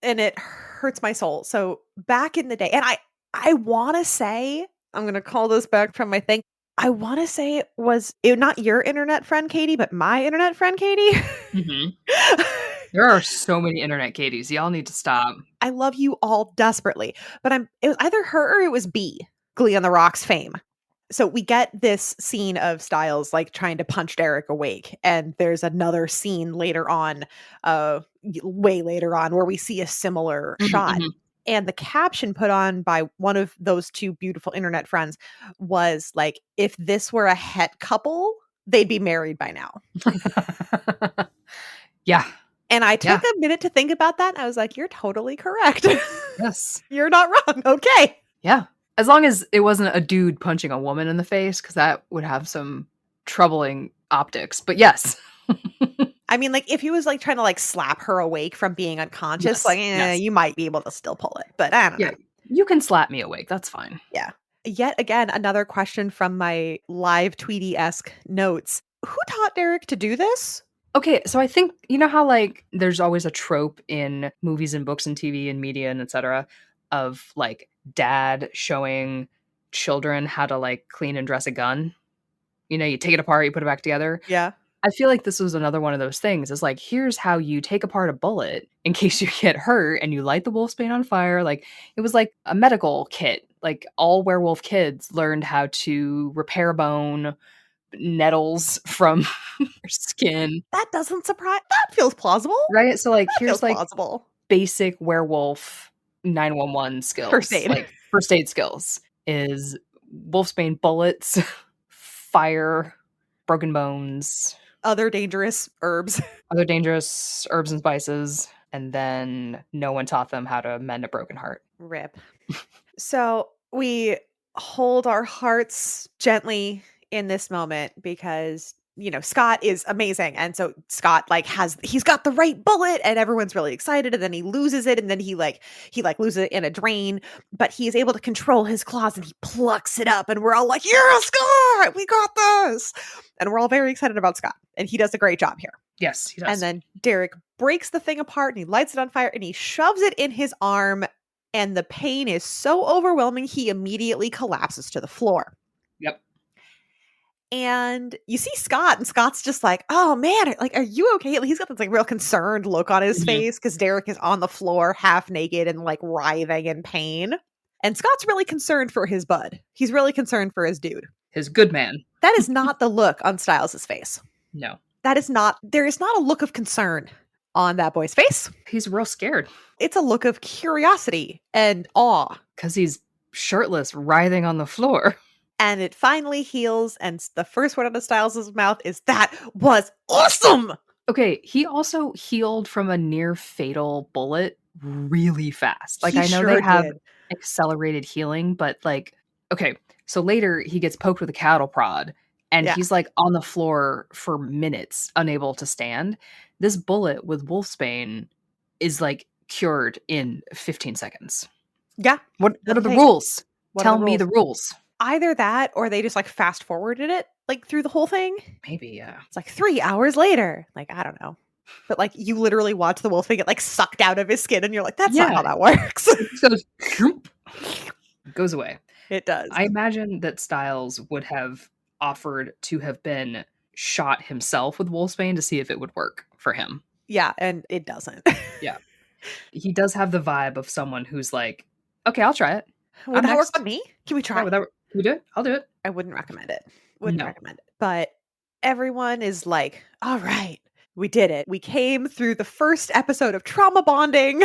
And it hurts my soul. So back in the day, and I want to say, I'm going to call this back from my thing. I want to say it not your internet friend, Katie, but my internet friend, Katie. There are so many internet Katies. Y'all need to stop. I love you all desperately. But it was either her or it was B, Glee on the Rocks fame. So we get this scene of Stiles like trying to punch Derek awake. And there's another scene later on, way later on, where we see a similar shot. Mm-hmm. And the caption put on by one of those two beautiful internet friends was like, if this were a het couple, they'd be married by now. Yeah. And I took a minute to think about that. And I was like, you're totally correct. Yes. You're not wrong. Okay. Yeah. As long as it wasn't a dude punching a woman in the face, because that would have some troubling optics. But yes. I mean, like, if he was like trying to like slap her awake from being unconscious, you might be able to still pull it. But I don't know. You can slap me awake. That's fine. Yeah. Yet again, another question from my live Tweety-esque notes. Who taught Derek to do this? Okay, so I think, you know how like there's always a trope in movies and books and TV and media and etc. of like dad showing children how to like clean and dress a gun. You know, you take it apart, you put it back together. Yeah. I feel like this was another one of those things. It's like, here's how you take apart a bullet in case you get hurt and you light the wolfsbane on fire. Like, it was like a medical kit. Like, all werewolf kids learned how to repair a bone, nettles from your skin. That doesn't surprise. That feels plausible. Right? So, like, here's like plausible. Basic werewolf 911 skills. First aid. Like, first aid skills is wolfsbane bullets, fire, broken bones. Other dangerous herbs. Other dangerous herbs and spices. And then no one taught them how to mend a broken heart. Rip. So we hold our hearts gently in this moment because, you know, Scott is amazing. And so Scott he's got the right bullet and everyone's really excited. And then he loses it. And then he loses it in a drain, but he is able to control his claws and he plucks it up. And we're all like, yeah, Scott, we got this. And we're all very excited about Scott. And he does a great job here. Yes, he does. And then Derek breaks the thing apart and he lights it on fire and he shoves it in his arm. And the pain is so overwhelming, he immediately collapses to the floor. Yep. And you see Scott, and Scott's just like, oh man, like, are you okay? He's got this like real concerned look on his face because Derek is on the floor half naked and like writhing in pain. And Scott's really concerned for his bud. He's really concerned for his dude. His good man. That is not the look on Stiles' face. No. There is not a look of concern on that boy's face. He's real scared. It's a look of curiosity and awe. Because he's shirtless, writhing on the floor. And it finally heals, and the first word out of Stiles' mouth is, that was awesome! Okay, he also healed from a near fatal bullet really fast. Like, I know they have accelerated healing, but like, okay, so later he gets poked with a cattle prod, and he's like on the floor for minutes, unable to stand. This bullet with wolfsbane is like cured in 15 seconds. Yeah. What are the rules? Tell me the rules. Either that or they just like fast forwarded it like through the whole thing. Maybe, yeah. It's like 3 hours later. Like, I don't know. But like you literally watch the wolf thing get like sucked out of his skin and you're like, that's not how that works. It goes away. It does. I imagine that Stiles would have offered to have been shot himself with wolfsbane to see if it would work for him. Yeah, and it doesn't. Yeah. He does have the vibe of someone who's like, okay, I'll try it. Would that work on me? Can we try? Yeah, can we do it? I'll do it. I wouldn't recommend it. Recommend it. But everyone is like, all right, we did it. We came through the first episode of trauma bonding,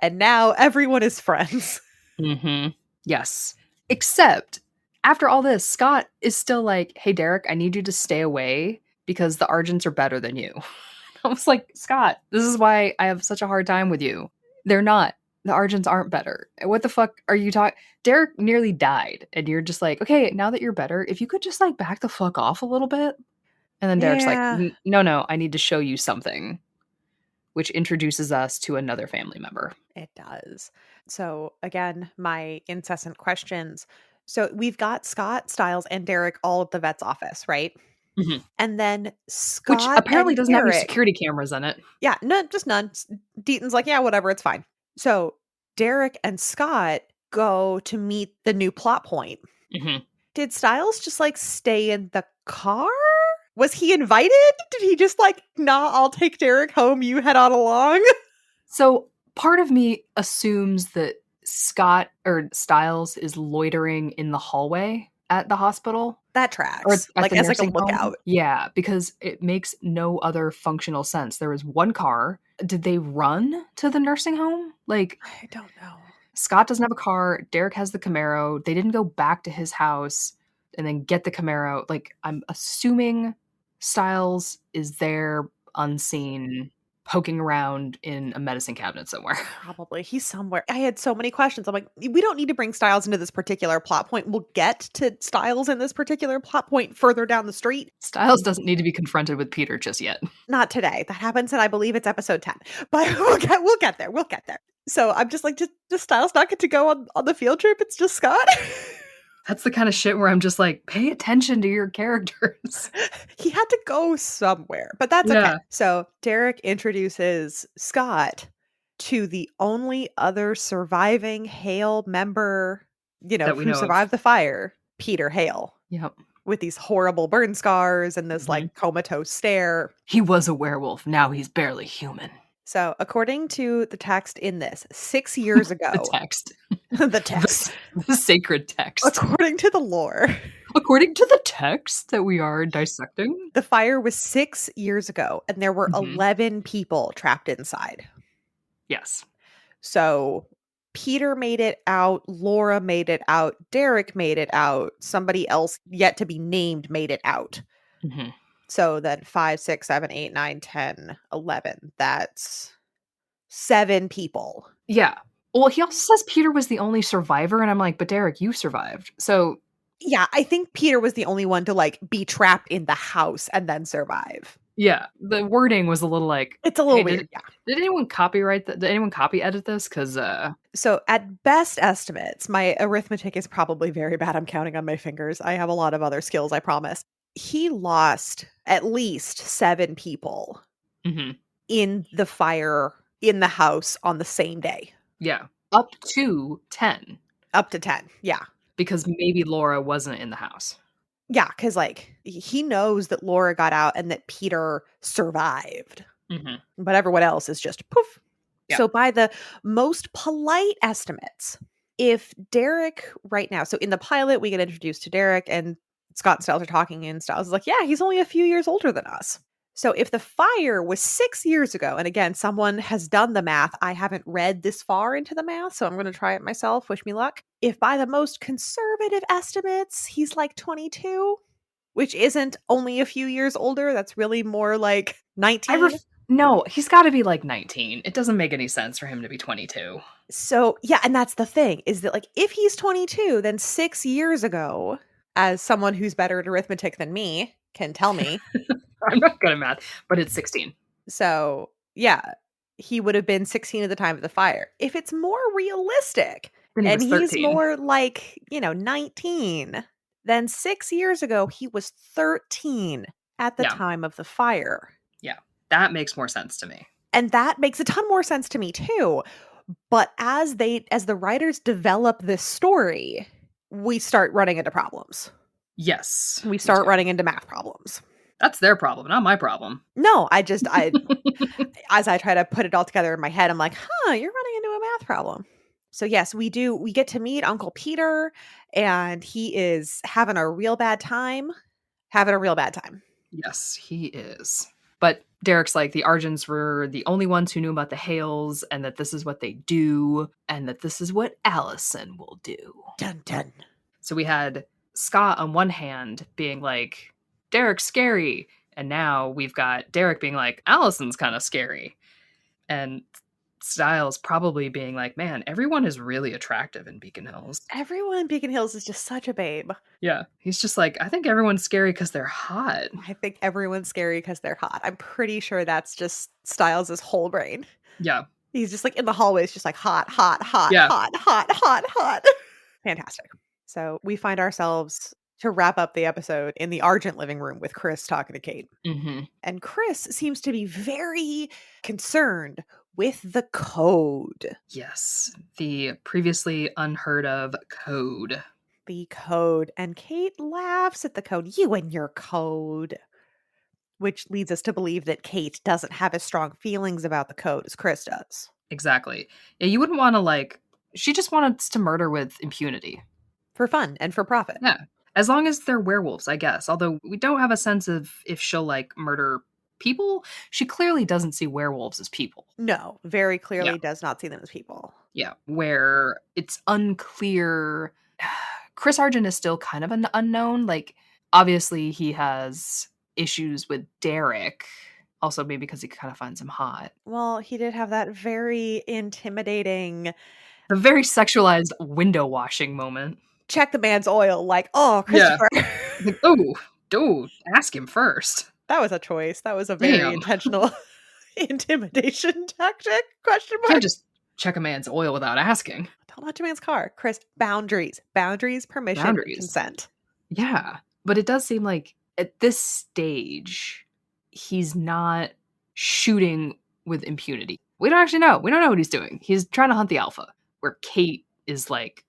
and now everyone is friends. Mm-hmm. Yes. Except, after all this, Scott is still like, hey, Derek, I need you to stay away because the Argents are better than you. I was like, Scott, this is why I have such a hard time with you. They're not. The Argents aren't better. What the fuck are you talking? Derek nearly died. And you're just like, okay, now that you're better, if you could just like back the fuck off a little bit. And then Derek's like, no, I need to show you something. Which introduces us to another family member. It does. So again, my incessant questions. So we've got Scott, Stiles, and Derek all at the vet's office, right? Mm-hmm. And then Scott, which apparently doesn't Derek, have any security cameras in it. Yeah, no, just none. Deaton's like, yeah, whatever, it's fine. So Derek and Scott go to meet the new plot point. Mm-hmm. Did Stiles just like stay in the car? Was he invited? Did he just like, nah, I'll take Derek home, you head on along? So part of me assumes that Scott or Stiles is loitering in the hallway at the hospital. That Or tracks. at Like the as like a nursing home. lookout. Yeah, because it makes no other functional sense. There was one car. Did they run to the nursing home? Like, I don't know. Scott doesn't have a car. Derek has the Camaro. They didn't go back to his house and then get the Camaro. Like, I'm assuming Stiles is there unseen, poking around in a medicine cabinet somewhere. Probably. He's somewhere. I had so many questions. I'm like, we don't need to bring Stiles into this particular plot point. We'll get to Stiles in this particular plot point further down the street. Stiles doesn't need to be confronted with Peter just yet. Not today. That happens in, I believe it's episode 10. But we'll get there. We'll get there. So I'm just like, does Stiles not get to go on the field trip? It's just Scott. That's the kind of shit where I'm just like, pay attention to your characters. He had to go somewhere, but that's okay. So Derek introduces Scott to the only other surviving Hale member, who survived the fire, Peter Hale. Yep. With these horrible burn scars and this like comatose stare. He was a werewolf. Now he's barely human. So according to the text in this, 6 years ago. The text. The text. The sacred text. According to the lore. According to the text that we are dissecting. The fire was 6 years ago and there were 11 people trapped inside. Yes. So Peter made it out, Laura made it out, Derek made it out, somebody else yet to be named made it out. Mm-hmm. So then 5, 6, 7, 8, 9, 10, 11. That's 7 people. Yeah. Well, he also says Peter was the only survivor, and I'm like, but Derek, you survived. So yeah, I think Peter was the only one to like be trapped in the house and then survive. Yeah, the wording was a little like, it's a little weird. Did anyone copyright that? Did anyone copy edit this? Because so at best estimates, my arithmetic is probably very bad. I'm counting on my fingers. I have a lot of other skills, I promise. He lost at least 7 people in the fire in the house on the same day. Yeah, up to 10. Up to 10, yeah. Because maybe Laura wasn't in the house. Yeah, because like he knows that Laura got out and that Peter survived. But everyone else is just poof. Yeah. So by the most polite estimates, if Derek right now, so in the pilot, we get introduced to Derek and Scott and Stiles are talking and Stiles is like, yeah, he's only a few years older than us. So if the fire was 6 years ago, and again, someone has done the math, I haven't read this far into the math, so I'm going to try it myself. Wish me luck. If by the most conservative estimates, he's like 22, which isn't only a few years older. That's really more like 19. No, he's got to be like 19. It doesn't make any sense for him to be 22. So yeah, and that's the thing, is that like if he's 22, then 6 years ago, as someone who's better at arithmetic than me can tell me. I'm not good at math, but it's 16. So yeah, he would have been 16 at the time of the fire. If it's more realistic, and he's more like, 19, then 6 years ago, he was 13 at the time of the fire. Yeah, that makes more sense to me. And that makes a ton more sense to me too. But as the writers develop this story, we start running into problems. Yes. We start running into math problems. That's their problem, not my problem. No, I as I try to put it all together in my head, I'm like, you're running into a math problem. So yes, we get to meet Uncle Peter, and he is having a real bad time. Yes, he is. But Derek's like, the Argents were the only ones who knew about the Hales, and that this is what they do, and that this is what Alison will do. Dun dun. So we had Scott on one hand being like, Derek's scary. And now we've got Derek being like, Alison's kind of scary. And Stiles probably being like, man, everyone is really attractive in Beacon Hills. Everyone in Beacon Hills is just such a babe. Yeah. He's just like, I think everyone's scary because they're hot. I think everyone's scary because they're hot. I'm pretty sure that's just Stiles' whole brain. Yeah. He's just like in the hallways, just like hot, hot, hot, hot, hot, hot, hot. Fantastic. So we find ourselves to wrap up the episode in the Argent living room with Chris talking to Kate. And Chris seems to be very concerned with the code. Yes, the previously unheard of code. The code. And Kate laughs at the code. You and your code. Which leads us to believe that Kate doesn't have as strong feelings about the code as Chris does. Exactly. Yeah, you wouldn't want to, like, she just wants to murder with impunity. For fun and for profit. Yeah. As long as they're werewolves, I guess. Although we don't have a sense of if she'll, like, murder people. She clearly doesn't see werewolves as people. No, very Yeah. clearly does not see them as people. Yeah. Where it's unclear. Chris Argent is still kind of an unknown. Like, obviously, he has issues with Derek. Also, maybe because he kind of finds him hot. Well, he did have that very intimidating, the very sexualized window washing moment. Check the man's oil, like, oh, Christopher. Yeah. Like, oh, dude, ask him first. That was a choice. That was a very intentional intimidation tactic, question mark. Can't just check a man's oil without asking. Don't touch a man's car. Chris, boundaries. Boundaries, permission, consent. Yeah. But it does seem like at this stage, he's not shooting with impunity. We don't actually know. We don't know what he's doing. He's trying to hunt the alpha, where Kate is like,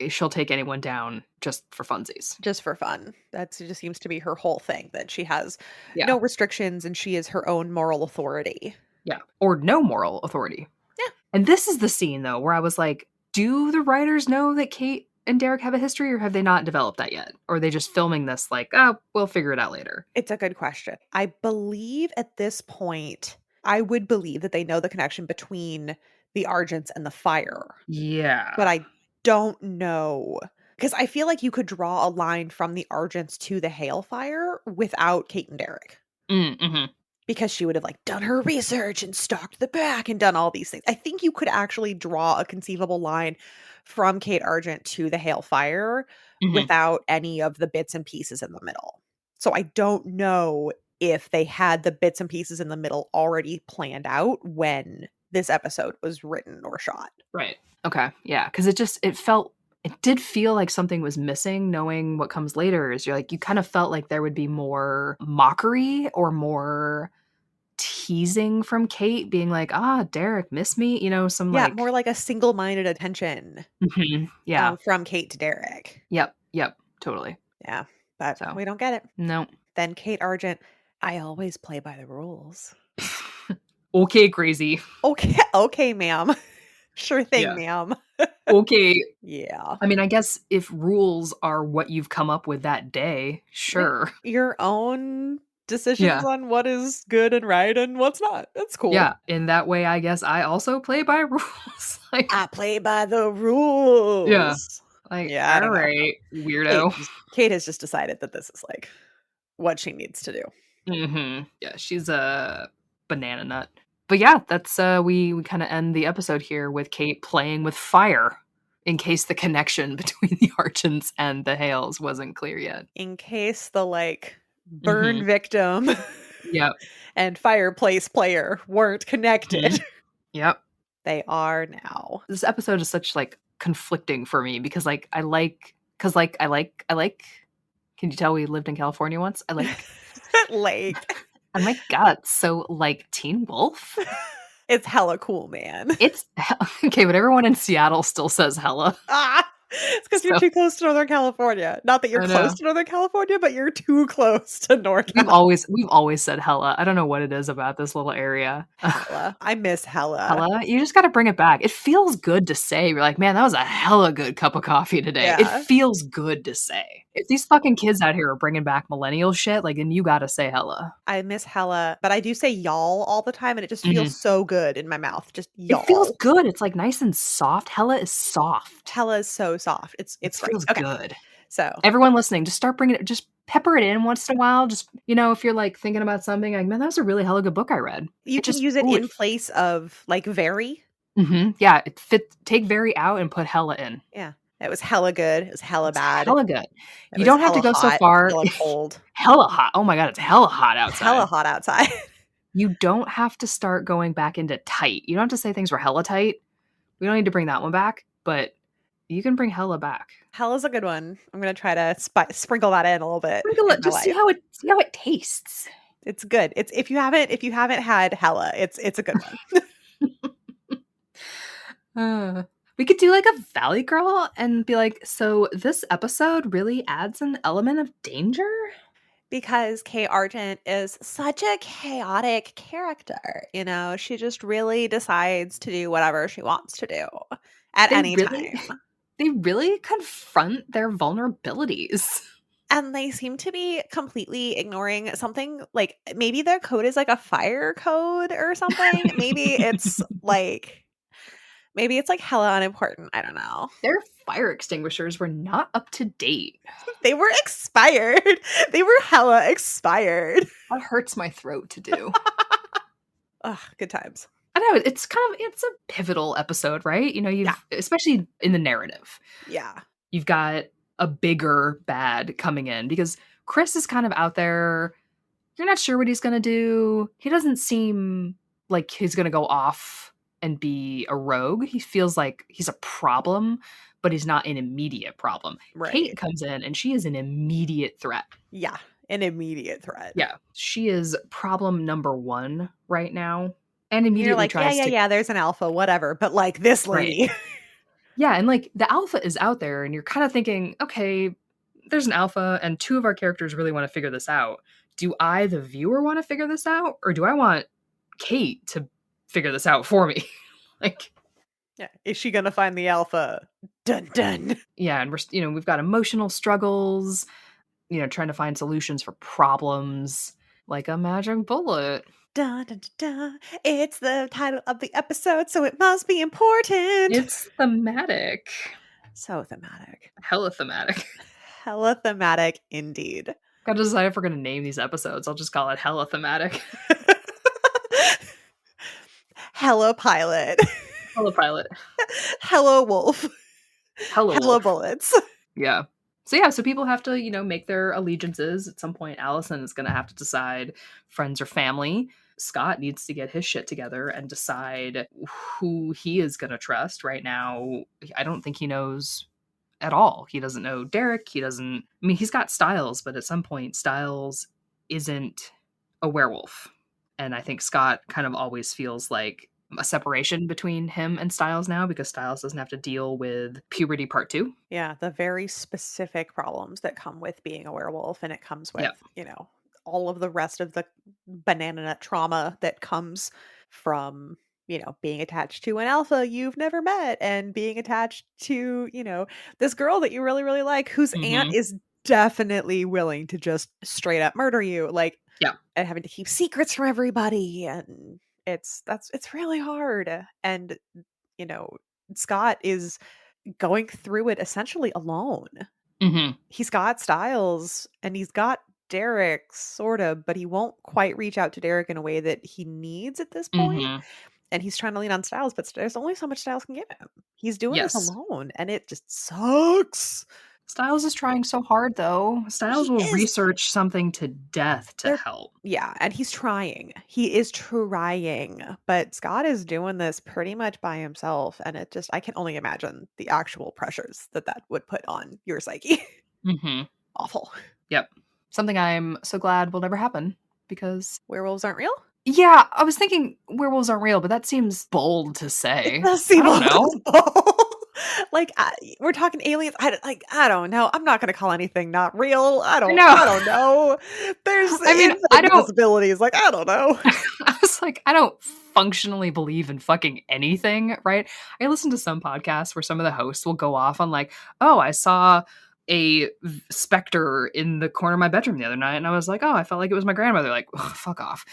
she'll take anyone down just for funsies. Just for fun. That just seems to be her whole thing, that she has no restrictions and she is her own moral authority. Yeah. Or no moral authority. Yeah. And this is the scene, though, where I was like, do the writers know that Kate and Derek have a history, or have they not developed that yet? Or are they just filming this like, oh, we'll figure it out later? It's a good question. I believe at this point, I would believe that they know the connection between the Argents and the fire. Yeah. But I don't know. Because I feel like you could draw a line from the Argents to the Hailfire without Kate and Derek. Mm-hmm. Because she would have like done her research and stalked the back and done all these things. I think you could actually draw a conceivable line from Kate Argent to the Hailfire without any of the bits and pieces in the middle. So I don't know if they had the bits and pieces in the middle already planned out when this episode was written or shot. Right. Okay. Yeah. Because it did feel like something was missing. Knowing what comes later is you kind of felt like there would be more mockery or more teasing from Kate, being like, Derek, miss me? More like a single-minded attention. Yeah. From Kate to Derek. Yep. Totally. Yeah. But we don't get it. No. Then Kate Argent, I always play by the rules. Okay, crazy. Okay, ma'am. Sure thing, ma'am. Okay. Yeah. I mean, I guess if rules are what you've come up with that day, sure. Your own decisions on what is good and right and what's not. That's cool. Yeah. In that way, I guess I also play by rules. I play by the rules. Yeah. All right, weirdo. Kate has just decided that this is like what she needs to do. Mm-hmm. Yeah, she's a banana nut. But yeah, that's we kind of end the episode here with Kate playing with fire, in case the connection between the Argents and the Hales wasn't clear yet. In case the burn victim and fireplace player weren't connected. Yep. They are now. This episode is such conflicting for me because I like can you tell we lived in California once? I like oh my god, so Teen Wolf. It's hella cool, man. It's okay, but everyone in Seattle still says hella. It's because you're too close to Northern California. Not that you're close to Northern California, but you're too close to North California. We've always said hella. I don't know what it is about this little area. Hella. I miss hella. Hella? You just got to bring it back. It feels good to say. You're like, man, that was a hella good cup of coffee today. Yeah. It feels good to say. If these fucking kids out here are bringing back millennial shit, then you got to say hella. I miss hella, but I do say y'all all the time, and it just feels so good in my mouth. Just y'all. It feels good. It's nice and soft. Hella is soft. Hella is so soft. It feels good. So everyone listening, just start bringing it. Just pepper it in once in a while. Just if you're thinking about something, man, that was a really hella good book I read. You can use it in place of very. Mm-hmm. Yeah, take very out and put hella in. Yeah. It was hella good. It was hella bad. Hella good. You don't have to go so far. Hella cold. Hella hot. Oh my god, it's hella hot outside. Hella hot outside. You don't have to start going back into tight. You don't have to say things were hella tight. We don't need to bring that one back, but you can bring hella back. Hella's a good one. I'm gonna try to sprinkle that in a little bit. Sprinkle it. Just see how it tastes. It's good. It's if you haven't had hella, it's a good one. We could do a Valley Girl and be so this episode really adds an element of danger? because Kate Argent is such a chaotic character. You know, she just really decides to do whatever she wants to do at They any really time. they really confront their vulnerabilities. And they seem to be completely ignoring something, like, maybe their code is like a fire code or something. Maybe it's like hella unimportant. I don't know. Their fire extinguishers were not up to date. They were expired. They were hella expired. That hurts my throat to do. Ugh, good times. I know, it's a pivotal episode, right? You know, especially in the narrative. Yeah. You've got a bigger bad coming in because Chris is kind of out there. You're not sure what he's going to do. He doesn't seem like he's going to go off and be a rogue. He feels like he's a problem, but he's not an immediate problem. Right. Kate comes in and she is an immediate threat. Yeah, an immediate threat. Yeah, she is problem number 1 right now. And immediately you're like, tries to... Yeah, there's an alpha, whatever. But like this lady. Right. Yeah, and like the alpha is out there and you're kind of thinking, okay, there's an alpha and 2 of our characters really want to figure this out. Do I, the viewer, want to figure this out? Or do I want Kate to figure this out for me? Like, yeah, is she going to find the alpha? Dun dun. Yeah, and we've got emotional struggles, trying to find solutions for problems, like a magic bullet. Dun, dun, dun, dun. It's the title of the episode, so it must be important. It's thematic. So thematic. Hella thematic. Hella thematic, indeed. Gotta decide if we're gonna name these episodes. I'll just call it Hella Thematic. Hella Pilot. Hella Pilot. Hella Wolf. Hella Bullets. Yeah. So people have to, make their allegiances. At some point, Alison is going to have to decide friends or family. Scott needs to get his shit together and decide who he is going to trust. Right now, I don't think he knows at all. He doesn't know Derek. He's got Stiles, but at some point, Stiles isn't a werewolf. And I think Scott kind of always feels like a separation between him and Stiles now because Stiles doesn't have to deal with puberty part 2. Yeah, the very specific problems that come with being a werewolf, and it comes with, all of the rest of the banana nut trauma that comes from, being attached to an alpha you've never met and being attached to, this girl that you really, really like whose aunt is definitely willing to just straight up murder you. Like, and having to keep secrets from everybody. And it's really hard. And, Scott is going through it essentially alone. He's got Stiles and he's got Derek, sort of, but he won't quite reach out to Derek in a way that he needs at this point. And he's trying to lean on Stiles, but there's only so much Stiles can give him. He's doing this alone, and it just sucks. Stiles is trying so hard, though. Stiles will research something to death to help. Yeah, and he's trying. He is trying. But Scott is doing this pretty much by himself, and I can only imagine the actual pressures that would put on your psyche. Awful. Yep. Something I'm so glad will never happen, because... werewolves aren't real? Yeah, I was thinking werewolves aren't real, but that seems bold to say. It does seem bold. Like, we're talking aliens. I don't know. I'm not going to call anything not real. I don't know. There's possibilities. Like, I don't know. I was like, I don't functionally believe in fucking anything, right? I listen to some podcasts where some of the hosts will go off on like, oh, I saw a specter in the corner of my bedroom the other night. And I was like, oh, I felt like it was my grandmother. Like, oh, fuck off.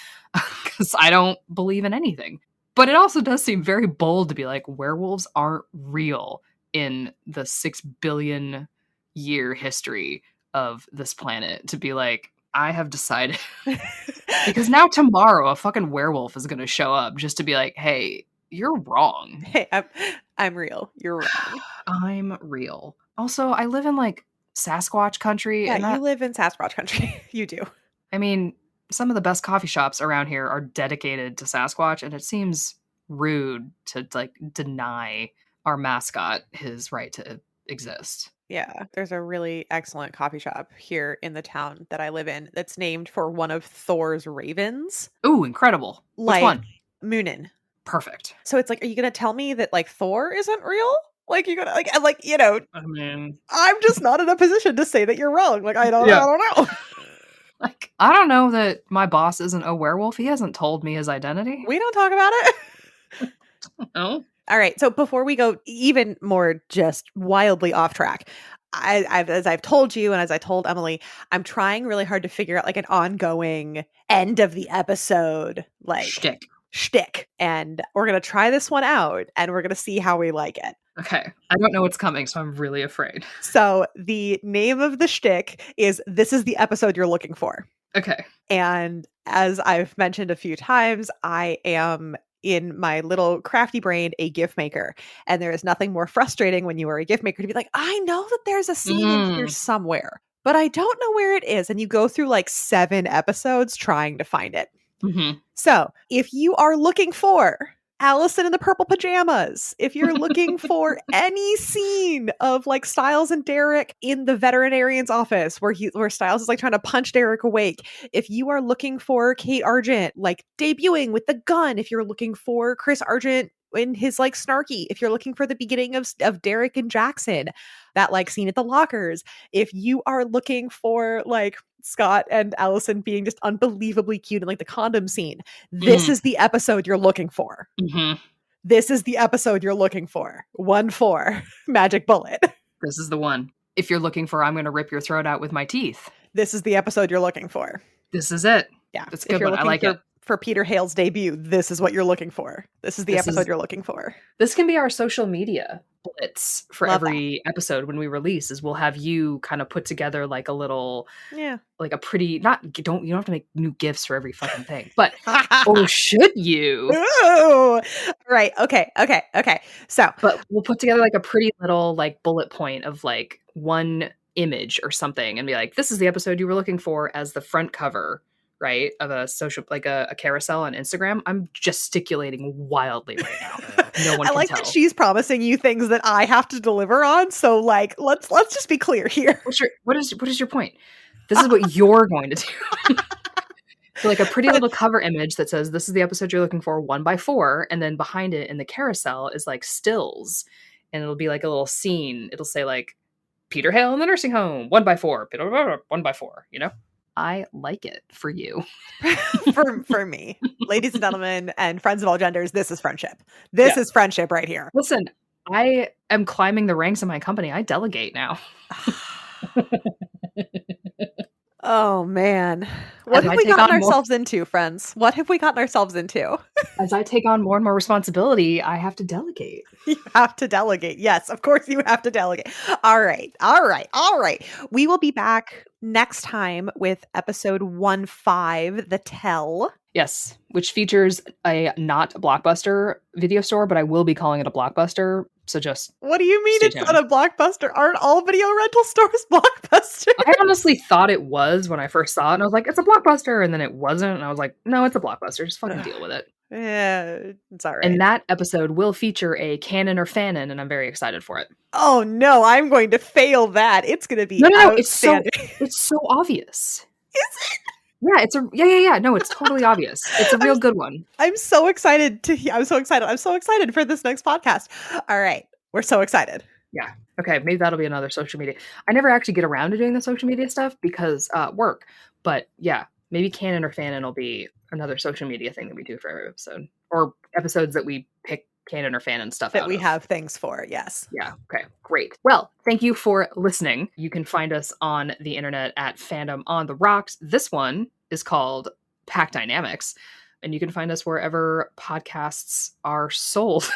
Because I don't believe in anything. But it also does seem very bold to be like, werewolves aren't real in the 6 billion year history of this planet. To be like, I have decided. Because now tomorrow a fucking werewolf is going to show up just to be like, hey, you're wrong. Hey, I'm real. You're wrong. I'm real. Also, I live in like Sasquatch country. Yeah, you live in Sasquatch country. You do. I mean, some of the best coffee shops around here are dedicated to Sasquatch, and it seems rude to like deny our mascot his right to exist. Yeah, there's a really excellent coffee shop here in the town that I live in that's named for one of Thor's ravens. Ooh, incredible. Which one? Moonin. Perfect. So it's like, are you going to tell me that like Thor isn't real? Like, you're gonna I mean, I'm just not in a position to say that you're wrong. Like, I don't know. Like, I don't know that my boss isn't a werewolf. He hasn't told me his identity. We don't talk about it. No. All right. So before we go even more just wildly off track, as I've told you and as I told Emily, I'm trying really hard to figure out like an ongoing end of the episode like shtick. And we're going to try this one out and we're going to see how we like it. Okay. I don't know what's coming, so I'm really afraid. So the name of the shtick is This is the episode you're looking for. Okay. And as I've mentioned a few times, I am in my little crafty brain a gift maker. And there is nothing more frustrating when you are a gift maker to be like, I know that there's a scene in here somewhere, but I don't know where it is. And you go through like 7 episodes trying to find it. Mm-hmm. So if you are looking for Alison in the purple pajamas, if you're looking for any scene of like Stiles and Derek in the veterinarian's office where Stiles is like trying to punch Derek awake, if you are looking for Kate Argent like debuting with the gun, if you're looking for Chris Argent in his like snarky, if you're looking for the beginning of Derek and Jackson, that like scene at the lockers, if you are looking for like Scott and Alison being just unbelievably cute in like the condom scene, this is the episode you're looking for. This is the episode you're looking for. 1-4 magic bullet. This is the one. If you're looking for I'm going to rip your throat out with my teeth, this is the episode you're looking for. This is it. Yeah, it's a good one. I like it. For Peter Hale's debut, this is what you're looking for. This is the episode you're looking for. This can be our social media blitz for every episode when we release, is we'll have you kind of put together like a little, like a pretty, you don't have to make new gifts for every fucking thing, but, or should you? Ooh. Right. Okay. So, but we'll put together like a pretty little like bullet point of like one image or something and be like, this is the episode you were looking for as the front cover, right, of a social, like a carousel on Instagram. I'm gesticulating wildly right now. No one can like tell. That she's promising you things that I have to deliver on. So like, let's just be clear here. What is your point? This is what you're going to do. So like a pretty little cover image that says, this is the episode you're looking for 1x4. And then behind it in the carousel is like stills. And it'll be like a little scene. It'll say like, Peter Hale in the nursing home, 1x4, 1x4, you know? I like it for you. for me. Ladies and gentlemen and friends of all genders, this is friendship. This is friendship right here. Listen, I am climbing the ranks in my company. I delegate now. Oh, man. What have we gotten ourselves into, friends? What have we gotten ourselves into? As I take on more and more responsibility, I have to delegate. You have to delegate. Yes, of course you have to delegate. All right. We will be back next time with episode 1-5, The Tell. Yes, which features a not Blockbuster video store, but I will be calling it a Blockbuster. So just what do you mean it's not a Blockbuster? Aren't all video rental stores Blockbuster? I honestly thought it was when I first saw it, and I was like, it's a Blockbuster, and then it wasn't, and I was like, no, it's a Blockbuster. Just fucking deal with it. Yeah, it's all right. And that episode will feature a canon or fanon, and I'm very excited for it. Oh no, I'm going to fail that. It's going to be outstanding. It's so obvious. Is it? Yeah, it's no, it's totally obvious. It's a real good one. I'm so excited I'm so excited for this next podcast. All right. We're so excited. Yeah. Okay. Maybe that'll be another social media. I never actually get around to doing the social media stuff because work. But yeah, maybe canon or fanon will be another social media thing that we do for every episode, or episodes that we pick canon or fanon stuff that we have things for. Yes. Yeah. Okay. Great. Well, thank you for listening. You can find us on the internet at Fandom on the Rocks. This one is called Pack Dynamics, and you can find us wherever podcasts are sold.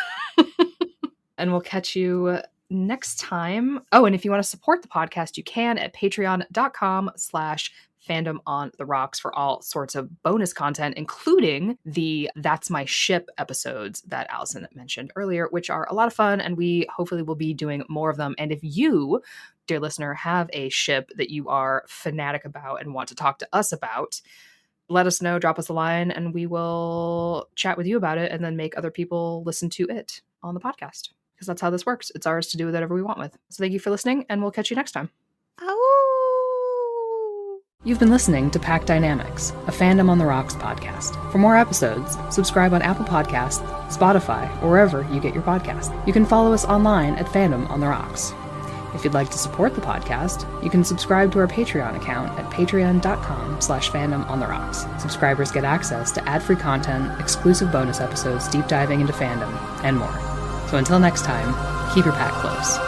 And we'll catch you next time. Oh, and if you want to support the podcast, you can at patreon.com/Fandom on the Rocks for all sorts of bonus content, including the That's My Ship episodes that Alison mentioned earlier, which are a lot of fun, and we hopefully will be doing more of them. And if you, dear listener, have a ship that you are fanatic about and want to talk to us about, let us know, drop us a line, and we will chat with you about it and then make other people listen to it on the podcast. Because that's how this works. It's ours to do whatever we want with. So thank you for listening, and we'll catch you next time. Oh. You've been listening to Pack Dynamics, a Fandom on the Rocks podcast. For more episodes, subscribe on Apple Podcasts, Spotify, or wherever you get your podcasts. You can follow us online at Fandom on the Rocks. If you'd like to support the podcast, you can subscribe to our Patreon account at patreon.com/fandomontherocks. Subscribers get access to ad-free content, exclusive bonus episodes deep diving into fandom, and more. So until next time, keep your pack close.